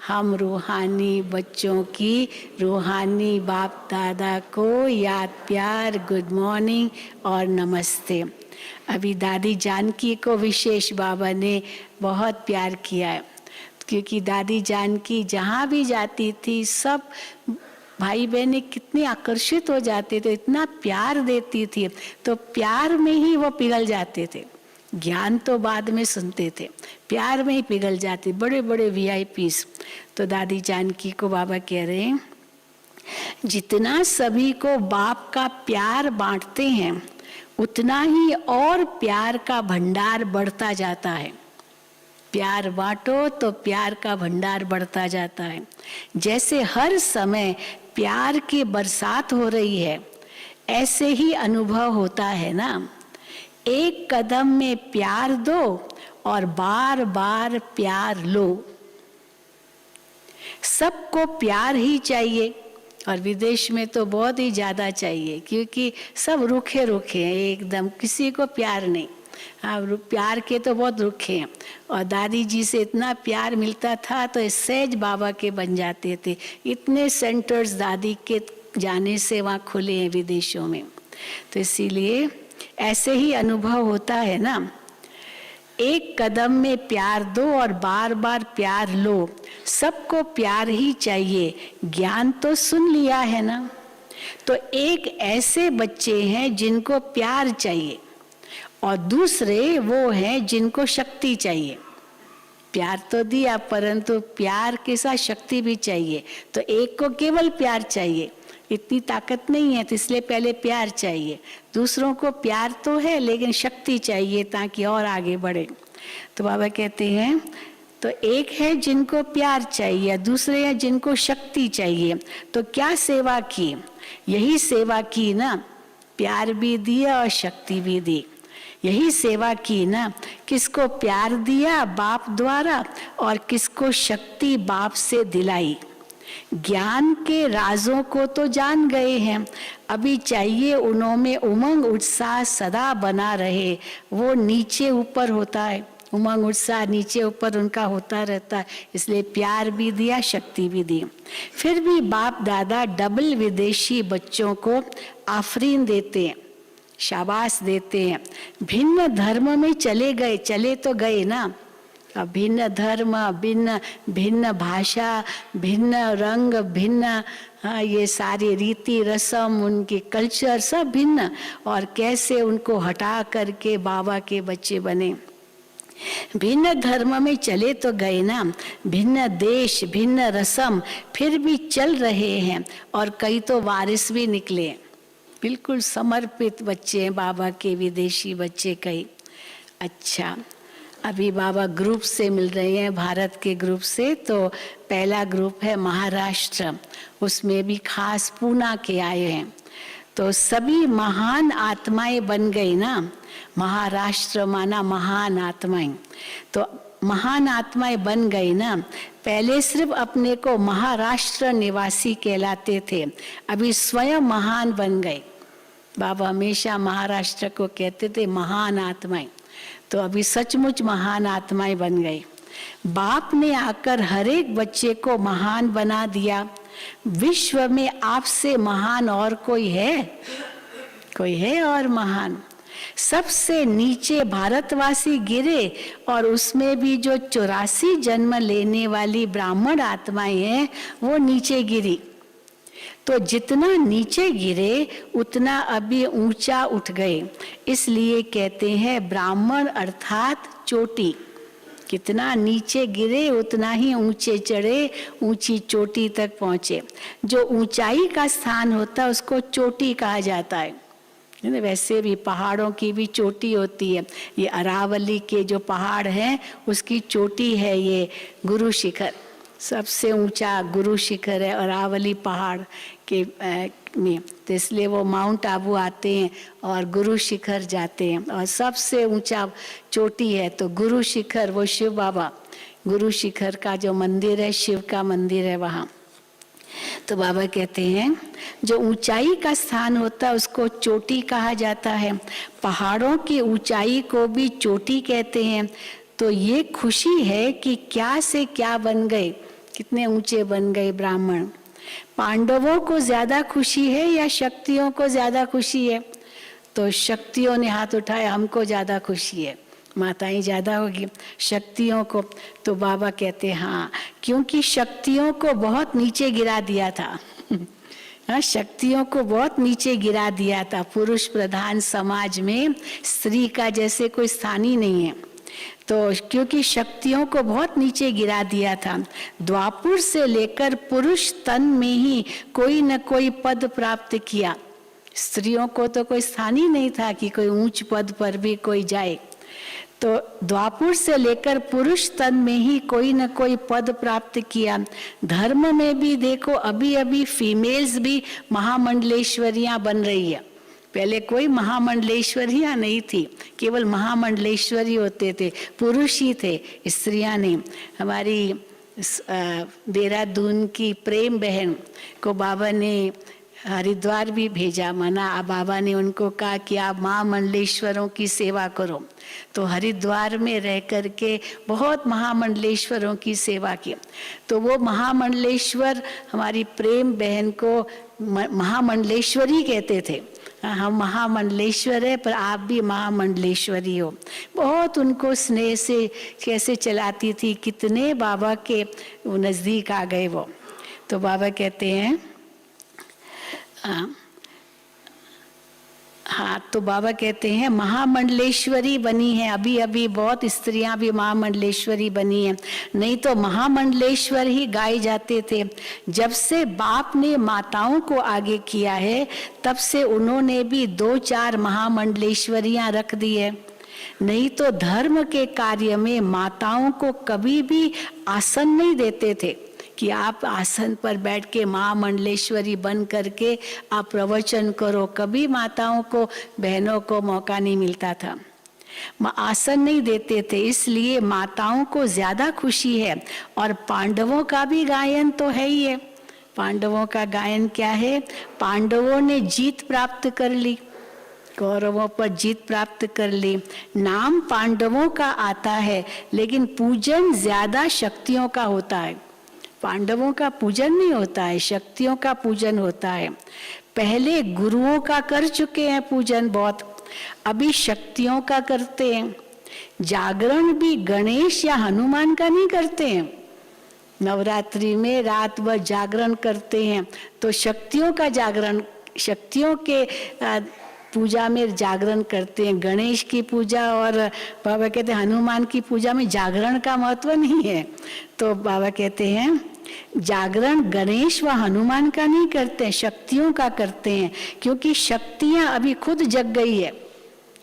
हम रूहानी बच्चों की रूहानी बाप दादा को याद प्यार, गुड मॉर्निंग और नमस्ते। अभी दादी जानकी को विशेष बाबा ने बहुत प्यार किया है, क्योंकि दादी जानकी जहाँ भी जाती थी सब भाई बहनें कितने आकर्षित हो जाते थे, इतना प्यार देती थी, तो प्यार में ही वो पिघल जाते थे। ज्ञान तो बाद में सुनते थे, प्यार में ही पिघल जाते, बड़े बड़े वीआईपीस। तो दादी जानकी को बाबा कह रहे हैं जितना सभी को बाप का प्यार बांटते हैं, उतना ही और प्यार का भंडार बढ़ता जाता है। प्यार बांटो तो प्यार का भंडार बढ़ता जाता है। जैसे हर समय प्यार की बरसात हो रही है, ऐसे ही अनुभव होता है ना। एक कदम में प्यार दो और बार बार प्यार लो। सबको प्यार ही चाहिए, और विदेश में तो बहुत ही ज्यादा चाहिए, क्योंकि सब रूखे रूखे हैं एकदम, किसी को प्यार नहीं। हाँ, प्यार के तो बहुत रुखे हैं। और दादी जी से इतना प्यार मिलता था तो सहज बाबा के बन जाते थे। इतने सेंटर्स दादी के जाने से वहाँ खुले हैं विदेशों में, तो इसीलिए ऐसे ही अनुभव होता है ना। एक कदम में प्यार दो और बार बार प्यार लो। सबको प्यार ही चाहिए, ज्ञान तो सुन लिया है ना। तो एक ऐसे बच्चे हैं जिनको प्यार चाहिए, और दूसरे वो हैं जिनको शक्ति चाहिए। प्यार तो दिया, परंतु प्यार के साथ शक्ति भी चाहिए। तो एक को केवल प्यार चाहिए, इतनी ताकत नहीं है, तो इसलिए पहले प्यार चाहिए। दूसरों को प्यार तो है, लेकिन शक्ति चाहिए ताकि और आगे बढ़े। तो बाबा कहते हैं तो एक है जिनको प्यार चाहिए, दूसरे हैं जिनको शक्ति चाहिए। तो क्या सेवा की? यही सेवा की ना, प्यार भी दिया और शक्ति भी दी। यही सेवा की ना, किसको प्यार दिया बाप द्वारा और किसको शक्ति बाप से दिलाई। ज्ञान के राजों को तो जान गए हैं, अभी चाहिए उनमें उमंग उत्साह सदा बना रहे। वो नीचे ऊपर होता है, उमंग उत्साह नीचे ऊपर उनका होता रहता है, इसलिए प्यार भी दिया, शक्ति भी दी। फिर भी बाप दादा डबल विदेशी बच्चों को आफरीन देते हैं, शाबाश देते हैं। भिन्न धर्म में चले गए, चले तो गए ना, अब भिन्न धर्म, भिन्न भिन्न भाषा, भिन्न रंग, भिन्न ये सारी रीति रस्म, उनके कल्चर सब भिन्न, और कैसे उनको हटा करके बाबा के बच्चे बने। भिन्न धर्म में चले तो गए ना, भिन्न देश, भिन्न रस्म, फिर भी चल रहे हैं, और कई तो वारिस भी निकले। बिल्कुल समर्पित बच्चे हैं बाबा के, विदेशी बच्चे कई। अच्छा, अभी बाबा ग्रुप से मिल रहे हैं, भारत के ग्रुप से। तो पहला ग्रुप है महाराष्ट्र, उसमें भी खास पूना के आए हैं। तो सभी महान आत्माएं बन गई ना, महाराष्ट्र माना महान आत्माएं, तो महान आत्माएं बन गई ना। पहले सिर्फ अपने को महाराष्ट्र निवासी कहलाते थे, अभी स्वयं महान बन गए। बाबा हमेशा महाराष्ट्र को कहते थे महान आत्माएं, तो अभी सचमुच महान आत्माएं बन गई। बाप ने आकर हर एक बच्चे को महान बना दिया। विश्व में आपसे महान और कोई है? कोई है और महान? सबसे नीचे भारतवासी गिरे, और उसमें भी जो 84 जन्म लेने वाली ब्राह्मण आत्माएं हैं वो नीचे गिरी। तो जितना नीचे गिरे उतना अभी ऊंचा उठ गए, इसलिए कहते हैं ब्राह्मण अर्थात चोटी। कितना नीचे गिरे उतना ही ऊंचे चढ़े, ऊंची चोटी तक पहुंचे। जो ऊंचाई का स्थान होता है उसको चोटी कहा जाता है। वैसे भी पहाड़ों की भी चोटी होती है, ये अरावली के जो पहाड़ हैं उसकी चोटी है ये गुरु शिखर, सबसे ऊंचा गुरु शिखर है अरावली पहाड़ के में। तो इसलिए वो माउंट आबू आते हैं और गुरु शिखर जाते हैं, और सबसे ऊंचा चोटी है तो गुरु शिखर, वो शिव बाबा गुरु शिखर का जो मंदिर है, शिव का मंदिर है वहाँ। तो बाबा कहते हैं जो ऊंचाई का स्थान होता है उसको चोटी कहा जाता है। पहाड़ों की ऊंचाई को भी चोटी कहते हैं। तो ये खुशी है कि क्या से क्या बन गए, कितने ऊंचे बन गए ब्राह्मण। पांडवों को ज्यादा खुशी है या शक्तियों को ज्यादा खुशी है? तो शक्तियों ने हाथ उठाया, हमको ज्यादा खुशी है, माताएं ज्यादा होगी शक्तियों को। तो बाबा कहते हैं हाँ, क्योंकि शक्तियों को बहुत नीचे गिरा दिया था शक्तियों को बहुत नीचे गिरा दिया था। पुरुष प्रधान समाज में स्त्री का जैसे कोई स्थान ही नहीं है, तो क्योंकि शक्तियों को बहुत नीचे गिरा दिया था। द्वापुर से लेकर पुरुष तन में ही कोई न कोई पद प्राप्त किया। स्त्रियों को तो कोई स्थान ही नहीं था कि कोई ऊंच पद पर भी कोई जाए। तो द्वापुर से लेकर पुरुष तन में ही कोई न कोई पद प्राप्त किया। धर्म में भी देखो, अभी अभी फीमेल्स भी महामंडलेश्वरियां बन रही है। पहले कोई महामंडलेश्वरियां नहीं थी, केवल महामंडलेश्वरी होते थे, पुरुष ही थे, स्त्रियां नहीं। हमारी देहरादून की प्रेम बहन को बाबा ने हरिद्वार भी भेजा, मना बाबा ने उनको कहा कि आप महामंडलेश्वरों की सेवा करो। तो हरिद्वार में रह करके बहुत महामंडलेश्वरों की सेवा की। तो वो महामंडलेश्वर हमारी प्रेम बहन को महामंडलेश्वरी कहते थे। हम महामंडलेश्वर है पर आप भी महामंडलेश्वरी हो। बहुत उनको स्नेह से कैसे चलाती थी, कितने बाबा के नज़दीक आ गए वो। तो बाबा कहते हैं हाँ, तो बाबा कहते हैं महामंडलेश्वरी बनी है। अभी अभी बहुत स्त्रियां भी महामंडलेश्वरी बनी हैं, नहीं तो महामंडलेश्वर ही गाए जाते थे। जब से बाप ने माताओं को आगे किया है तब से उन्होंने भी 2-4 महामंडलेश्वरियां रख दी है। नहीं तो धर्म के कार्य में माताओं को कभी भी आसन नहीं देते थे कि आप आसन पर बैठ के माँ मंडलेश्वरी बन करके आप प्रवचन करो। कभी माताओं को, बहनों को मौका नहीं मिलता था, आसन नहीं देते थे, इसलिए माताओं को ज्यादा खुशी है। और पांडवों का भी गायन तो है ही है। पांडवों का गायन क्या है? पांडवों ने जीत प्राप्त कर ली, कौरवों पर जीत प्राप्त कर ली। नाम पांडवों का आता है, लेकिन पूजन ज्यादा शक्तियों का होता है। पांडवों का पूजन नहीं होता है, शक्तियों का पूजन होता है। पहले गुरुओं का कर चुके हैं पूजन बहुत, अभी शक्तियों का करते हैं। जागरण भी गणेश या हनुमान का नहीं करते हैं। नवरात्रि में रात भर जागरण करते हैं तो शक्तियों का जागरण, शक्तियों के पूजा में जागरण करते हैं। गणेश की पूजा और बाबा कहते हैं हनुमान की पूजा में जागरण का महत्व नहीं है। तो बाबा कहते हैं जागरण गणेश व हनुमान का नहीं करते हैं, शक्तियों का करते हैं, क्योंकि शक्तियां अभी खुद जग गई है,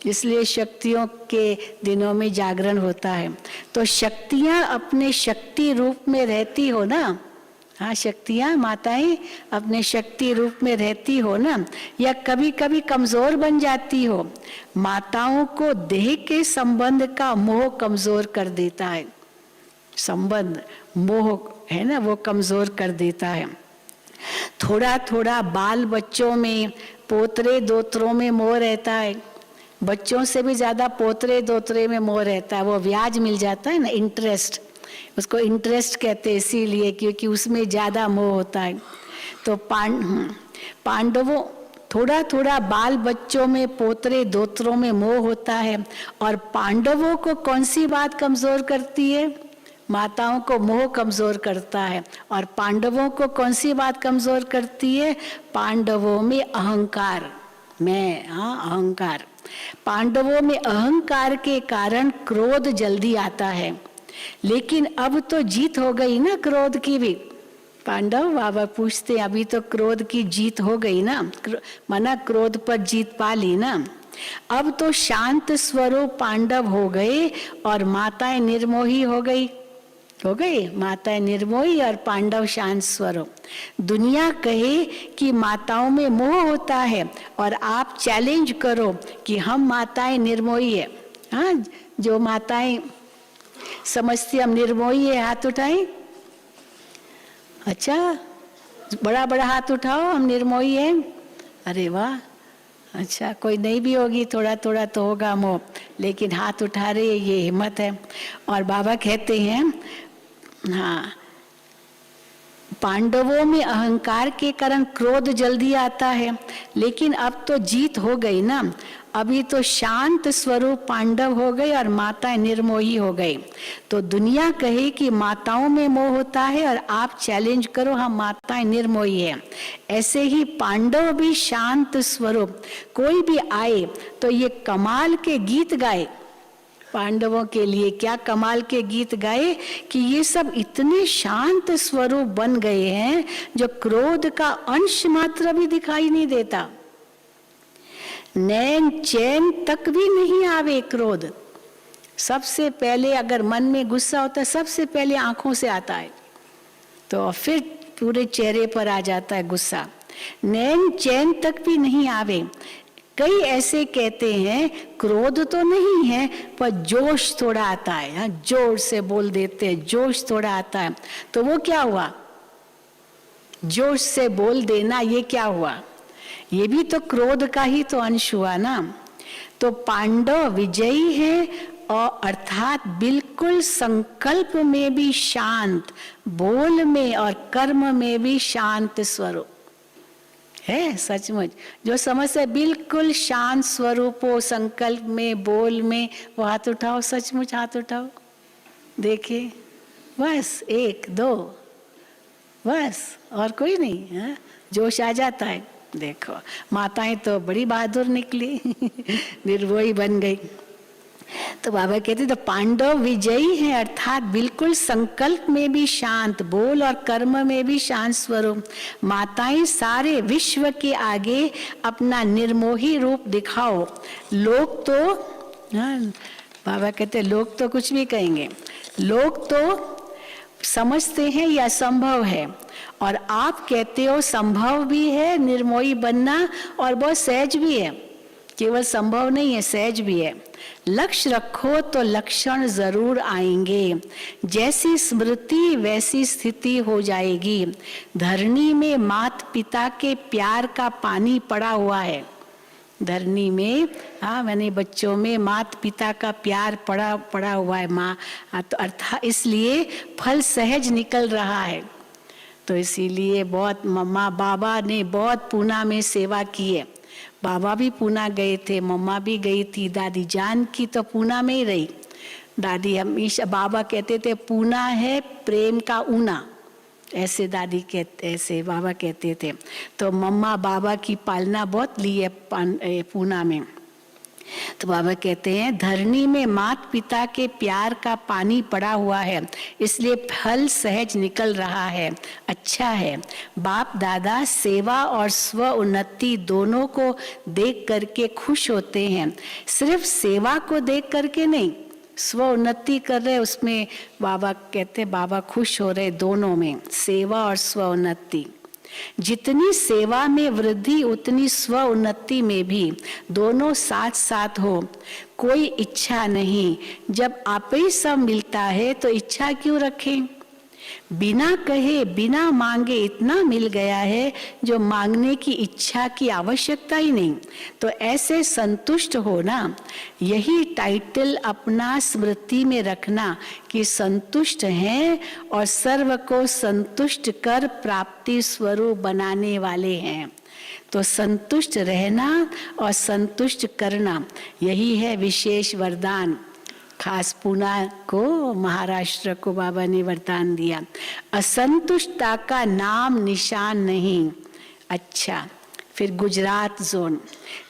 इसलिए शक्तियों के दिनों में जागरण होता है। तो शक्तियां अपने शक्ति रूप में रहती हो ना, हाँ शक्तियां माताएं अपने शक्ति रूप में रहती हो ना, या कभी कभी कमजोर बन जाती हो। माताओं को देह के संबंध का मोह कमजोर कर देता है, संबंध मोह है ना, वो कमजोर कर देता है। थोड़ा थोड़ा बाल बच्चों में, पोतरे दोतरों में मोह रहता है। बच्चों से भी ज्यादा पोतरे दोतरे में मोह रहता है, वो ब्याज मिल जाता है ना, इंटरेस्ट, उसको इंटरेस्ट कहते हैं इसीलिए क्योंकि उसमें ज्यादा मोह होता है। तो पांडवों थोड़ा थोड़ा बाल बच्चों में, पोतरे दोतरों में मोह होता है। और पांडवों को कौन सी बात कमजोर करती है? माताओं को मोह कमजोर करता है। और पांडवों को कौन सी बात कमजोर करती है? पांडवों में अहंकार, मैं, हाँ अहंकार। पांडवों में अहंकार के कारण क्रोध जल्दी आता है, लेकिन अब तो जीत हो गई ना क्रोध की भी। पांडव बाबा पूछते अभी तो क्रोध की जीत हो गई ना, मना क्रोध पर जीत पा ली ना। अब तो शांत स्वरूप पांडव हो गए और माताएं निर्मोही हो गई, माताएं निर्मोही और पांडव शांत स्वरूप। दुनिया कहे कि माताओं में मोह होता है और आप चैलेंज करो कि हम माताएं निर्मोही है। हाँ, जो माताएं समझती हम निर्मोही है हाथ उठाएं। अच्छा, बड़ा बड़ा हाथ उठाओ, हम निर्मोही है। अरे वाह, अच्छा कोई नहीं भी होगी, थोड़ा थोड़ा तो होगा मोह, लेकिन हाथ उठा रहे, ये हिम्मत है। और बाबा कहते हैं हाँ, पांडवों में अहंकार के कारण क्रोध जल्दी आता है, लेकिन अब तो जीत हो गई ना। अभी तो शांत स्वरूप पांडव हो गए और माताएं निर्मोही हो गई। तो दुनिया कहे कि माताओं में मोह होता है और आप चैलेंज करो हम माताएं निर्मोही है। ऐसे ही पांडव भी शांत स्वरूप, कोई भी आए तो ये कमाल के गीत गाए। पांडवों के लिए क्या कमाल के गीत गाए कि ये सब इतने शांत स्वरूप बन गए हैं जो क्रोध का अंश मात्र भी दिखाई नहीं देता। नैन चैन तक भी नहीं आवे क्रोध। सबसे पहले अगर मन में गुस्सा होता है, सबसे पहले आंखों से आता है, तो फिर पूरे चेहरे पर आ जाता है गुस्सा। नैन चैन तक भी नहीं आवे। कई ऐसे कहते हैं क्रोध तो नहीं है पर जोश थोड़ा आता है, जोर से बोल देते हैं, जोश थोड़ा आता है। तो वो क्या हुआ? जोश से बोल देना, ये क्या हुआ? ये भी तो क्रोध का ही तो अंश हुआ ना। तो पांडव विजयी है और अर्थात बिल्कुल संकल्प में भी शांत, बोल में और कर्म में भी शांत स्वरूप है। सचमुच जो समझते बिल्कुल शांत स्वरूप हो, संकल्प में, बोल में, वो हाथ उठाओ, सचमुच हाथ उठाओ, देखिए, बस एक दो, बस और कोई नहीं है। जोश आ जाता है। देखो माताएं तो बड़ी बहादुर निकली निर्भोही बन गई। तो बाबा कहते तो पांडव विजयी हैं अर्थात बिल्कुल संकल्प में भी शांत, बोल और कर्म में भी शांत स्वरूप। माताएं सारे विश्व के आगे अपना निर्मोही रूप दिखाओ। लोग तो बाबा कहते लोग तो कुछ भी कहेंगे, लोग तो समझते हैं ये असंभव है, और आप कहते हो संभव भी है निर्मोही बनना, और बहुत सहज भी है। केवल संभव नहीं है, सहज भी है। लक्ष्य रखो तो लक्षण जरूर आएंगे, जैसी स्मृति वैसी स्थिति हो जाएगी। धरनी में माता पिता के प्यार का पानी पड़ा हुआ है। धरनी में, हाँ, मैंने बच्चों में माता पिता का प्यार पड़ा हुआ है माँ, तो अर्थात इसलिए फल सहज निकल रहा है। तो इसीलिए बहुत मम्मा बाबा ने बहुत पूना में सेवा की है। बाबा भी पूना गए थे, मम्मा भी गई थी, दादी जान की तो पूना में ही रही। दादी हमेशा, बाबा कहते थे पूना है प्रेम का ऊना, ऐसे दादी कहते, ऐसे बाबा कहते थे। तो मम्मा बाबा की पालना बहुत ली है पूना में। तो बाबा कहते हैं धरनी में माता पिता के प्यार का पानी पड़ा हुआ है, इसलिए फल सहज निकल रहा है। अच्छा है, बाप दादा सेवा और स्व उन्नति दोनों को देख करके खुश होते हैं। सिर्फ सेवा को देख करके नहीं, स्व उन्नति कर रहे उसमें बाबा कहते बाबा खुश हो रहे दोनों में, सेवा और स्व उन्नति। जितनी सेवा में वृद्धि उतनी स्व उन्नति में भी, दोनों साथ साथ हो। कोई इच्छा नहीं, जब आप ही सब मिलता है तो इच्छा क्यों रखें। बिना कहे बिना मांगे इतना मिल गया है जो मांगने की इच्छा की आवश्यकता ही नहीं। तो ऐसे संतुष्ट होना, यही टाइटल अपना स्मृति में रखना कि संतुष्ट हैं और सर्व को संतुष्ट कर प्राप्ति स्वरूप बनाने वाले हैं। तो संतुष्ट रहना और संतुष्ट करना, यही है विशेष वरदान। खास पूना को, महाराष्ट्र को बाबा ने वरदान दिया। असंतुष्टता का नाम निशान नहीं। अच्छा, फिर गुजरात जोन,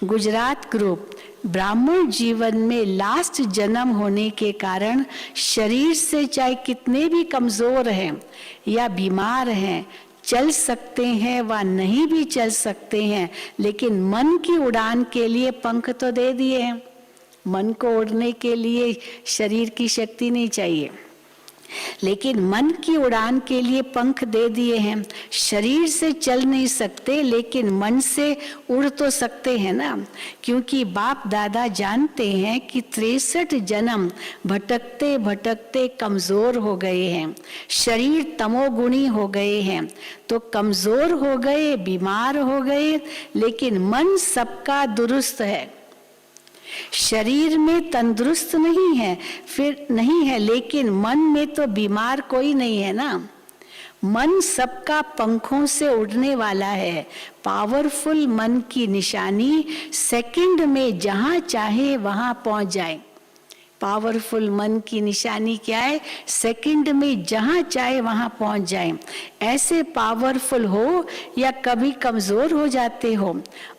गुजरात ग्रुप। ब्राह्मण जीवन में लास्ट जन्म होने के कारण शरीर से चाहे कितने भी कमजोर हैं या बीमार हैं, चल सकते हैं व नहीं भी चल सकते हैं, लेकिन मन की उड़ान के लिए पंख तो दे दिए हैं। मन को उड़ने के लिए शरीर की शक्ति नहीं चाहिए, लेकिन मन की उड़ान के लिए पंख दे दिए हैं। शरीर से चल नहीं सकते, लेकिन मन से उड़ तो सकते हैं ना, क्योंकि बाप दादा जानते हैं कि 63 जन्म भटकते भटकते कमजोर हो गए हैं, शरीर तमोगुणी हो गए हैं। तो कमजोर हो गए, बीमार हो गए, लेकिन मन सबका दुरुस्त है। शरीर में तंदुरुस्त नहीं है, फिर नहीं है, लेकिन मन में तो बीमार कोई नहीं है ना। मन सबका पंखों से उड़ने वाला है। पावरफुल मन की निशानी सेकंड में जहां चाहे वहां पहुंच जाए। पावरफुल मन की निशानी क्या है? सेकंड में जहां चाहे वहां पहुंच जाए। ऐसे पावरफुल हो या कभी कमजोर हो जाते हो,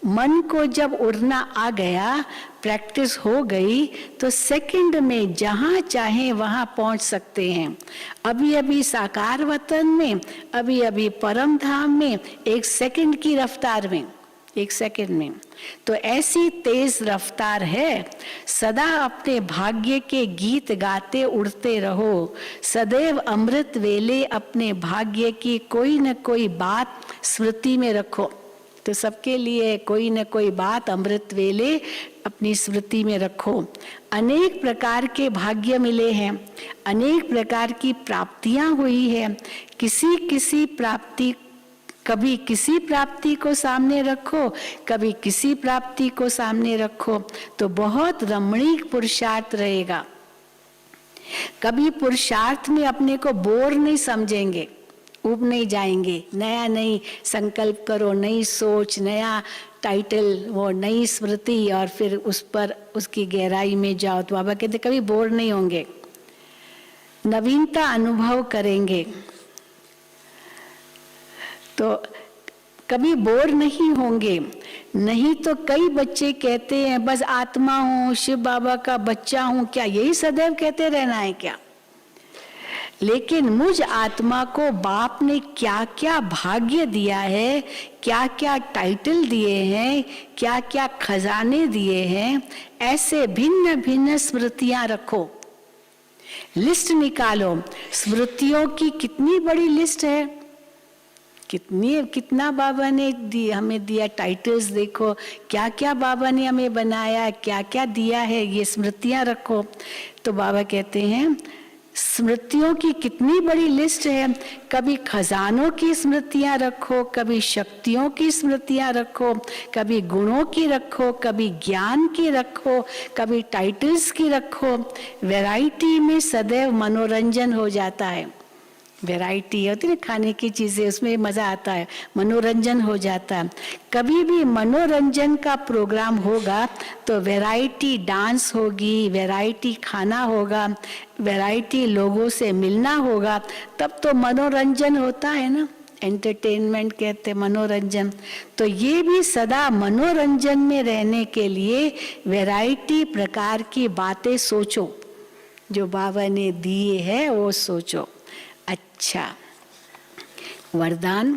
मन को जब उड़ना आ गया, प्रैक्टिस हो गई, तो सेकंड में जहां चाहे वहां पहुंच सकते हैं। अभी अभी साकार वतन में, अभी अभी परम धाम में, एक सेकंड की रफ्तार में, एक सेकंड में। तो ऐसी तेज रफ्तार है। सदा अपने भाग्य के गीत गाते उड़ते रहो। सदैव अमृत वेले अपने भाग्य की कोई न कोई बात स्मृति में रखो। तो सबके लिए कोई न कोई बात अमृत वेले अपनी स्मृति में रखो। अनेक प्रकार के भाग्य मिले हैं, अनेक प्रकार की प्राप्तियां हुई है। कभी किसी प्राप्ति को सामने रखो, कभी किसी प्राप्ति को सामने रखो, तो बहुत रमणीक पुरुषार्थ रहेगा। कभी पुरुषार्थ में अपने को बोर नहीं समझेंगे, ऊब नहीं जाएंगे। नया नई संकल्प करो, नई सोच, नया टाइटल, वो नई स्मृति, और फिर उस पर उसकी गहराई में जाओ। तो बाबा कहते कभी बोर नहीं होंगे, नवीनता अनुभव करेंगे। तो कभी बोर नहीं होंगे। नहीं तो कई बच्चे कहते हैं बस आत्मा हूं, शिव बाबा का बच्चा हूं, क्या यही सदैव कहते रहना है क्या? लेकिन मुझ आत्मा को बाप ने क्या क्या भाग्य दिया है, क्या क्या टाइटल दिए हैं, क्या क्या खजाने दिए हैं, ऐसे भिन्न भिन्न स्मृतियां रखो। लिस्ट निकालो, स्मृतियों की कितनी बड़ी लिस्ट है, कितना बाबा ने हमें दिया टाइटल्स, देखो क्या क्या बाबा ने हमें बनाया, क्या क्या दिया है, ये स्मृतियां रखो। तो बाबा कहते हैं स्मृतियों की कितनी बड़ी लिस्ट है, कभी खजानों की स्मृतियां रखो, कभी शक्तियों की स्मृतियां रखो, कभी गुणों की रखो, कभी ज्ञान की रखो, कभी टाइटल्स की रखो। वैरायटी में सदैव मनोरंजन हो जाता है। वैरायटी होती है ना खाने की चीजें, उसमें मजा आता है, मनोरंजन हो जाता है। कभी भी मनोरंजन का प्रोग्राम होगा तो वैरायटी डांस होगी, वैरायटी खाना होगा, वैरायटी लोगों से मिलना होगा, तब तो मनोरंजन होता है ना। एंटरटेनमेंट कहते हैं मनोरंजन। तो ये भी सदा मनोरंजन में रहने के लिए वैरायटी प्रकार की बातें सोचो, जो बाबा ने दिए है वो सोचो। अच्छा, वरदान,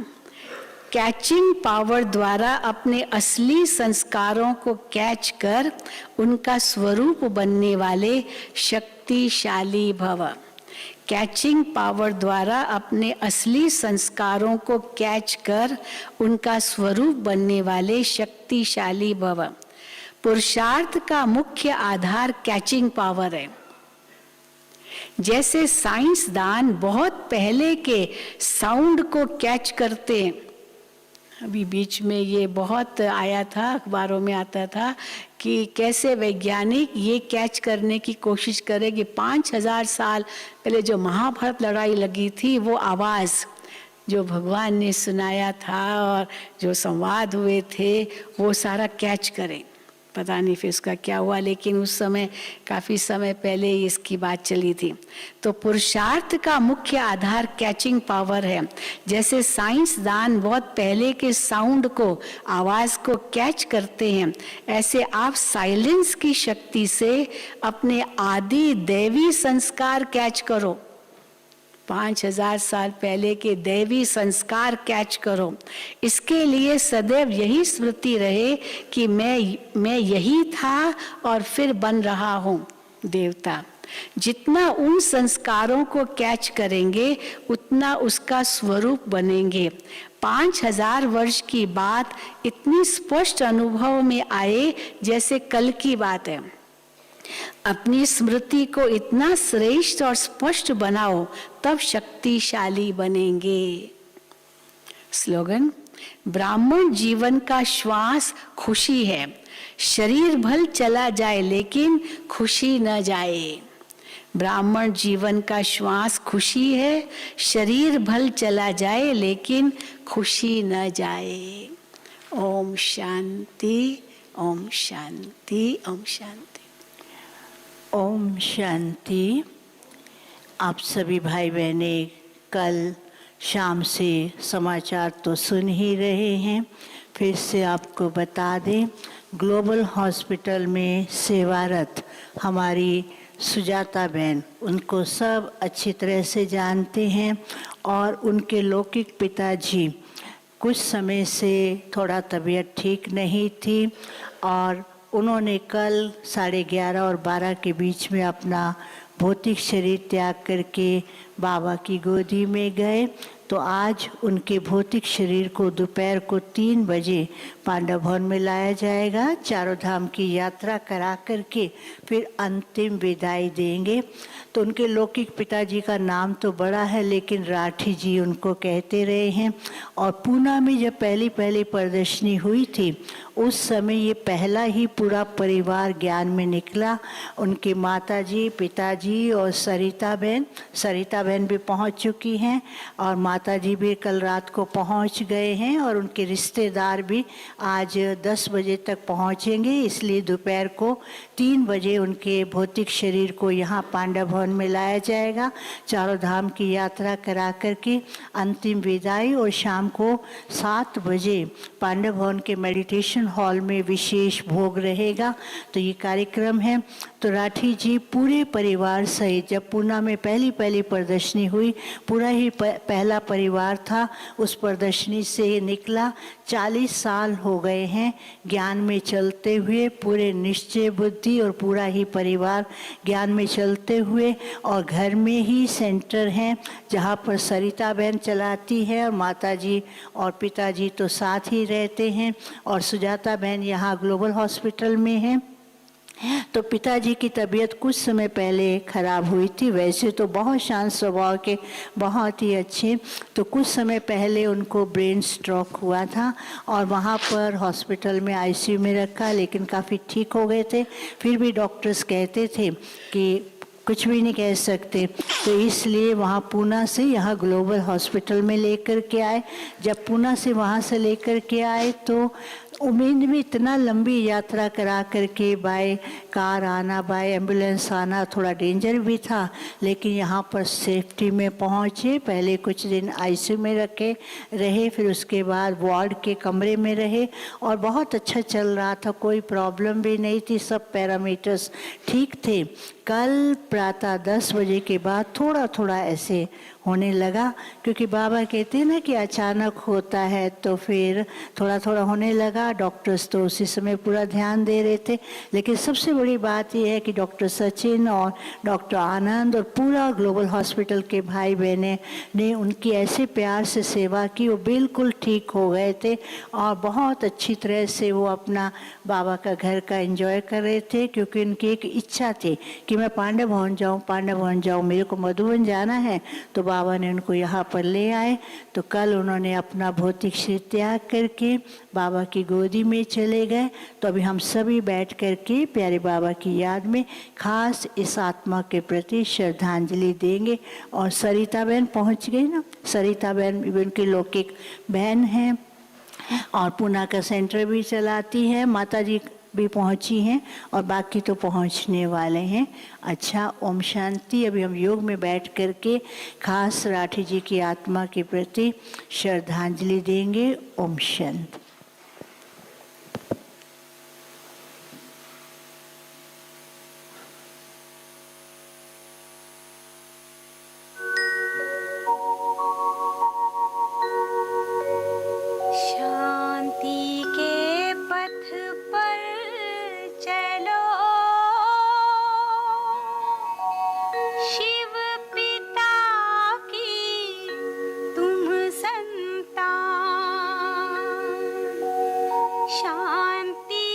कैचिंग पावर द्वारा अपने असली संस्कारों को कैच कर उनका स्वरूप बनने वाले शक्तिशाली भव। कैचिंग पावर द्वारा अपने असली संस्कारों को कैच कर उनका स्वरूप बनने वाले शक्तिशाली भव। पुरुषार्थ का मुख्य आधार कैचिंग पावर है। जैसे साइंसदान बहुत पहले के साउंड को कैच करते हैं, अभी बीच में ये बहुत आया था, अखबारों में आता था कि कैसे वैज्ञानिक ये कैच करने की कोशिश करे कि 5000 साल पहले जो महाभारत लड़ाई लगी थी वो आवाज़ जो भगवान ने सुनाया था और जो संवाद हुए थे वो सारा कैच करें। पता नहीं फिर उसका क्या हुआ, लेकिन उस समय काफ़ी समय पहले इसकी बात चली थी। तो पुरुषार्थ का मुख्य आधार कैचिंग पावर है। जैसे साइंसदान बहुत पहले के साउंड को, आवाज़ को कैच करते हैं, ऐसे आप साइलेंस की शक्ति से अपने आदि दैवी संस्कार कैच करो। 5000 साल पहले के दैवी संस्कार कैच करो। इसके लिए सदैव यही स्मृति रहे कि मैं यही था और फिर बन रहा हूँ देवता। जितना उन संस्कारों को कैच करेंगे उतना उसका स्वरूप बनेंगे। 5000 वर्ष की बात इतनी स्पष्ट अनुभव में आए जैसे कल की बात है। अपनी स्मृति को इतना श्रेष्ठ और स्पष्ट बनाओ, तब शक्तिशाली बनेंगे। स्लोगन, ब्राह्मण जीवन का श्वास खुशी है, शरीर भल चला जाए लेकिन खुशी न जाए। ब्राह्मण जीवन का श्वास खुशी है, शरीर भल चला जाए लेकिन खुशी न जाए। ओम शांति, ओम शांति, ओम शांति। ओम शांति। आप सभी भाई बहने कल शाम से समाचार तो सुन ही रहे हैं। फिर से आपको बता दें, ग्लोबल हॉस्पिटल में सेवारत हमारी सुजाता बहन, उनको सब अच्छी तरह से जानते हैं और उनके लौकिक पिताजी कुछ समय से थोड़ा तबीयत ठीक नहीं थी और उन्होंने कल 11:30 और 12 के बीच में अपना भौतिक शरीर त्याग करके बाबा की गोदी में गए। तो आज उनके भौतिक शरीर को दोपहर को 3 बजे पांडव भवन में लाया जाएगा। चारों धाम की यात्रा करा करके फिर अंतिम विदाई देंगे। तो उनके लौकिक पिताजी का नाम तो बड़ा है, लेकिन राठी जी उनको कहते रहे हैं। और पूना में जब पहली प्रदर्शनी हुई थी उस समय ये पहला ही पूरा परिवार ज्ञान में निकला। उनके माताजी, पिताजी और सरिता बहन भी पहुंच चुकी हैं और माताजी भी कल रात को पहुंच गए हैं और उनके रिश्तेदार भी आज 10 बजे तक पहुंचेंगे। इसलिए दोपहर को 3 बजे उनके भौतिक शरीर को यहाँ पांडव भवन में लाया जाएगा। चारों धाम की यात्रा करा करके अंतिम विदाई और शाम को 7 बजे पांडव भवन के मेडिटेशन हॉल में विशेष भोग रहेगा। तो ये कार्यक्रम है। तो राठी जी पूरे परिवार सहित जब पूना में पहली प्रदर्शनी प्रदर्शनी हुई। पूरा ही पहला परिवार था उस प्रदर्शनी से निकला। 40 साल हो गए हैं ज्ञान में चलते हुए, पूरे निश्चय बुद्धि और पूरा ही परिवार ज्ञान में चलते हुए। और घर में ही सेंटर हैं जहाँ पर सरिता बहन चलाती है, और माताजी और पिताजी तो साथ ही रहते हैं, और सुजाता बहन यहाँ ग्लोबल हॉस्पिटल में हैं। तो पिताजी की तबीयत कुछ समय पहले ख़राब हुई थी। वैसे तो बहुत शांत स्वभाव के, बहुत ही अच्छे। तो कुछ समय पहले उनको ब्रेन स्ट्रोक हुआ था और वहाँ पर हॉस्पिटल में आईसीयू में रखा, लेकिन काफ़ी ठीक हो गए थे। फिर भी डॉक्टर्स कहते थे कि कुछ भी नहीं कह सकते, तो इसलिए वहाँ पूना से यहाँ ग्लोबल हॉस्पिटल में लेकर के आए। जब पूना से वहाँ से लेकर के आए तो उम्मीद में इतना लंबी यात्रा करा करके बाय कार आना, बाय एम्बुलेंस आना थोड़ा डेंजर भी था, लेकिन यहाँ पर सेफ्टी में पहुँचे। पहले कुछ दिन आईसीयू में रहे, फिर उसके बाद वार्ड के कमरे में रहे और बहुत अच्छा चल रहा था, कोई प्रॉब्लम भी नहीं थी, सब पैरामीटर्स ठीक थे। कल प्रातः 10 बजे के बाद थोड़ा थोड़ा ऐसे होने लगा, क्योंकि बाबा कहते हैं ना कि अचानक होता है, तो फिर थोड़ा थोड़ा होने लगा। डॉक्टर्स तो उसी समय पूरा ध्यान दे रहे थे, लेकिन सबसे बड़ी बात यह है कि डॉक्टर सचिन और डॉक्टर आनंद और पूरा ग्लोबल हॉस्पिटल के भाई बहने ने उनकी ऐसे प्यार से सेवा की, वो बिल्कुल ठीक हो गए थे और बहुत अच्छी तरह से वो अपना बाबा का घर का एंजॉय कर रहे थे। क्योंकि उनकी एक इच्छा थी कि मैं पांडव भवन जाऊँ, पांडव भवन जाऊँ, मेरे को मधुबन जाना है, तो बाबा ने उनको यहाँ पर ले आए। तो कल उन्होंने अपना भौतिक शरीर त्याग करके बाबा की गोदी में चले गए। तो अभी हम सभी बैठ करके प्यारे बाबा की याद में खास इस आत्मा के प्रति श्रद्धांजलि देंगे। और सरिता बहन पहुँच गई ना, सरिता बहन उनकी लौकिक बहन हैं और पूना का सेंटर भी चलाती है। माता जी भी पहुंची हैं और बाकी तो पहुंचने वाले हैं। अच्छा, ओम शांति। अभी हम योग में बैठ करके खास राठी जी की आत्मा के प्रति श्रद्धांजलि देंगे। ओम शांति। शांति के पथ पर चलो, शिव पिता की तुम संतान। शांति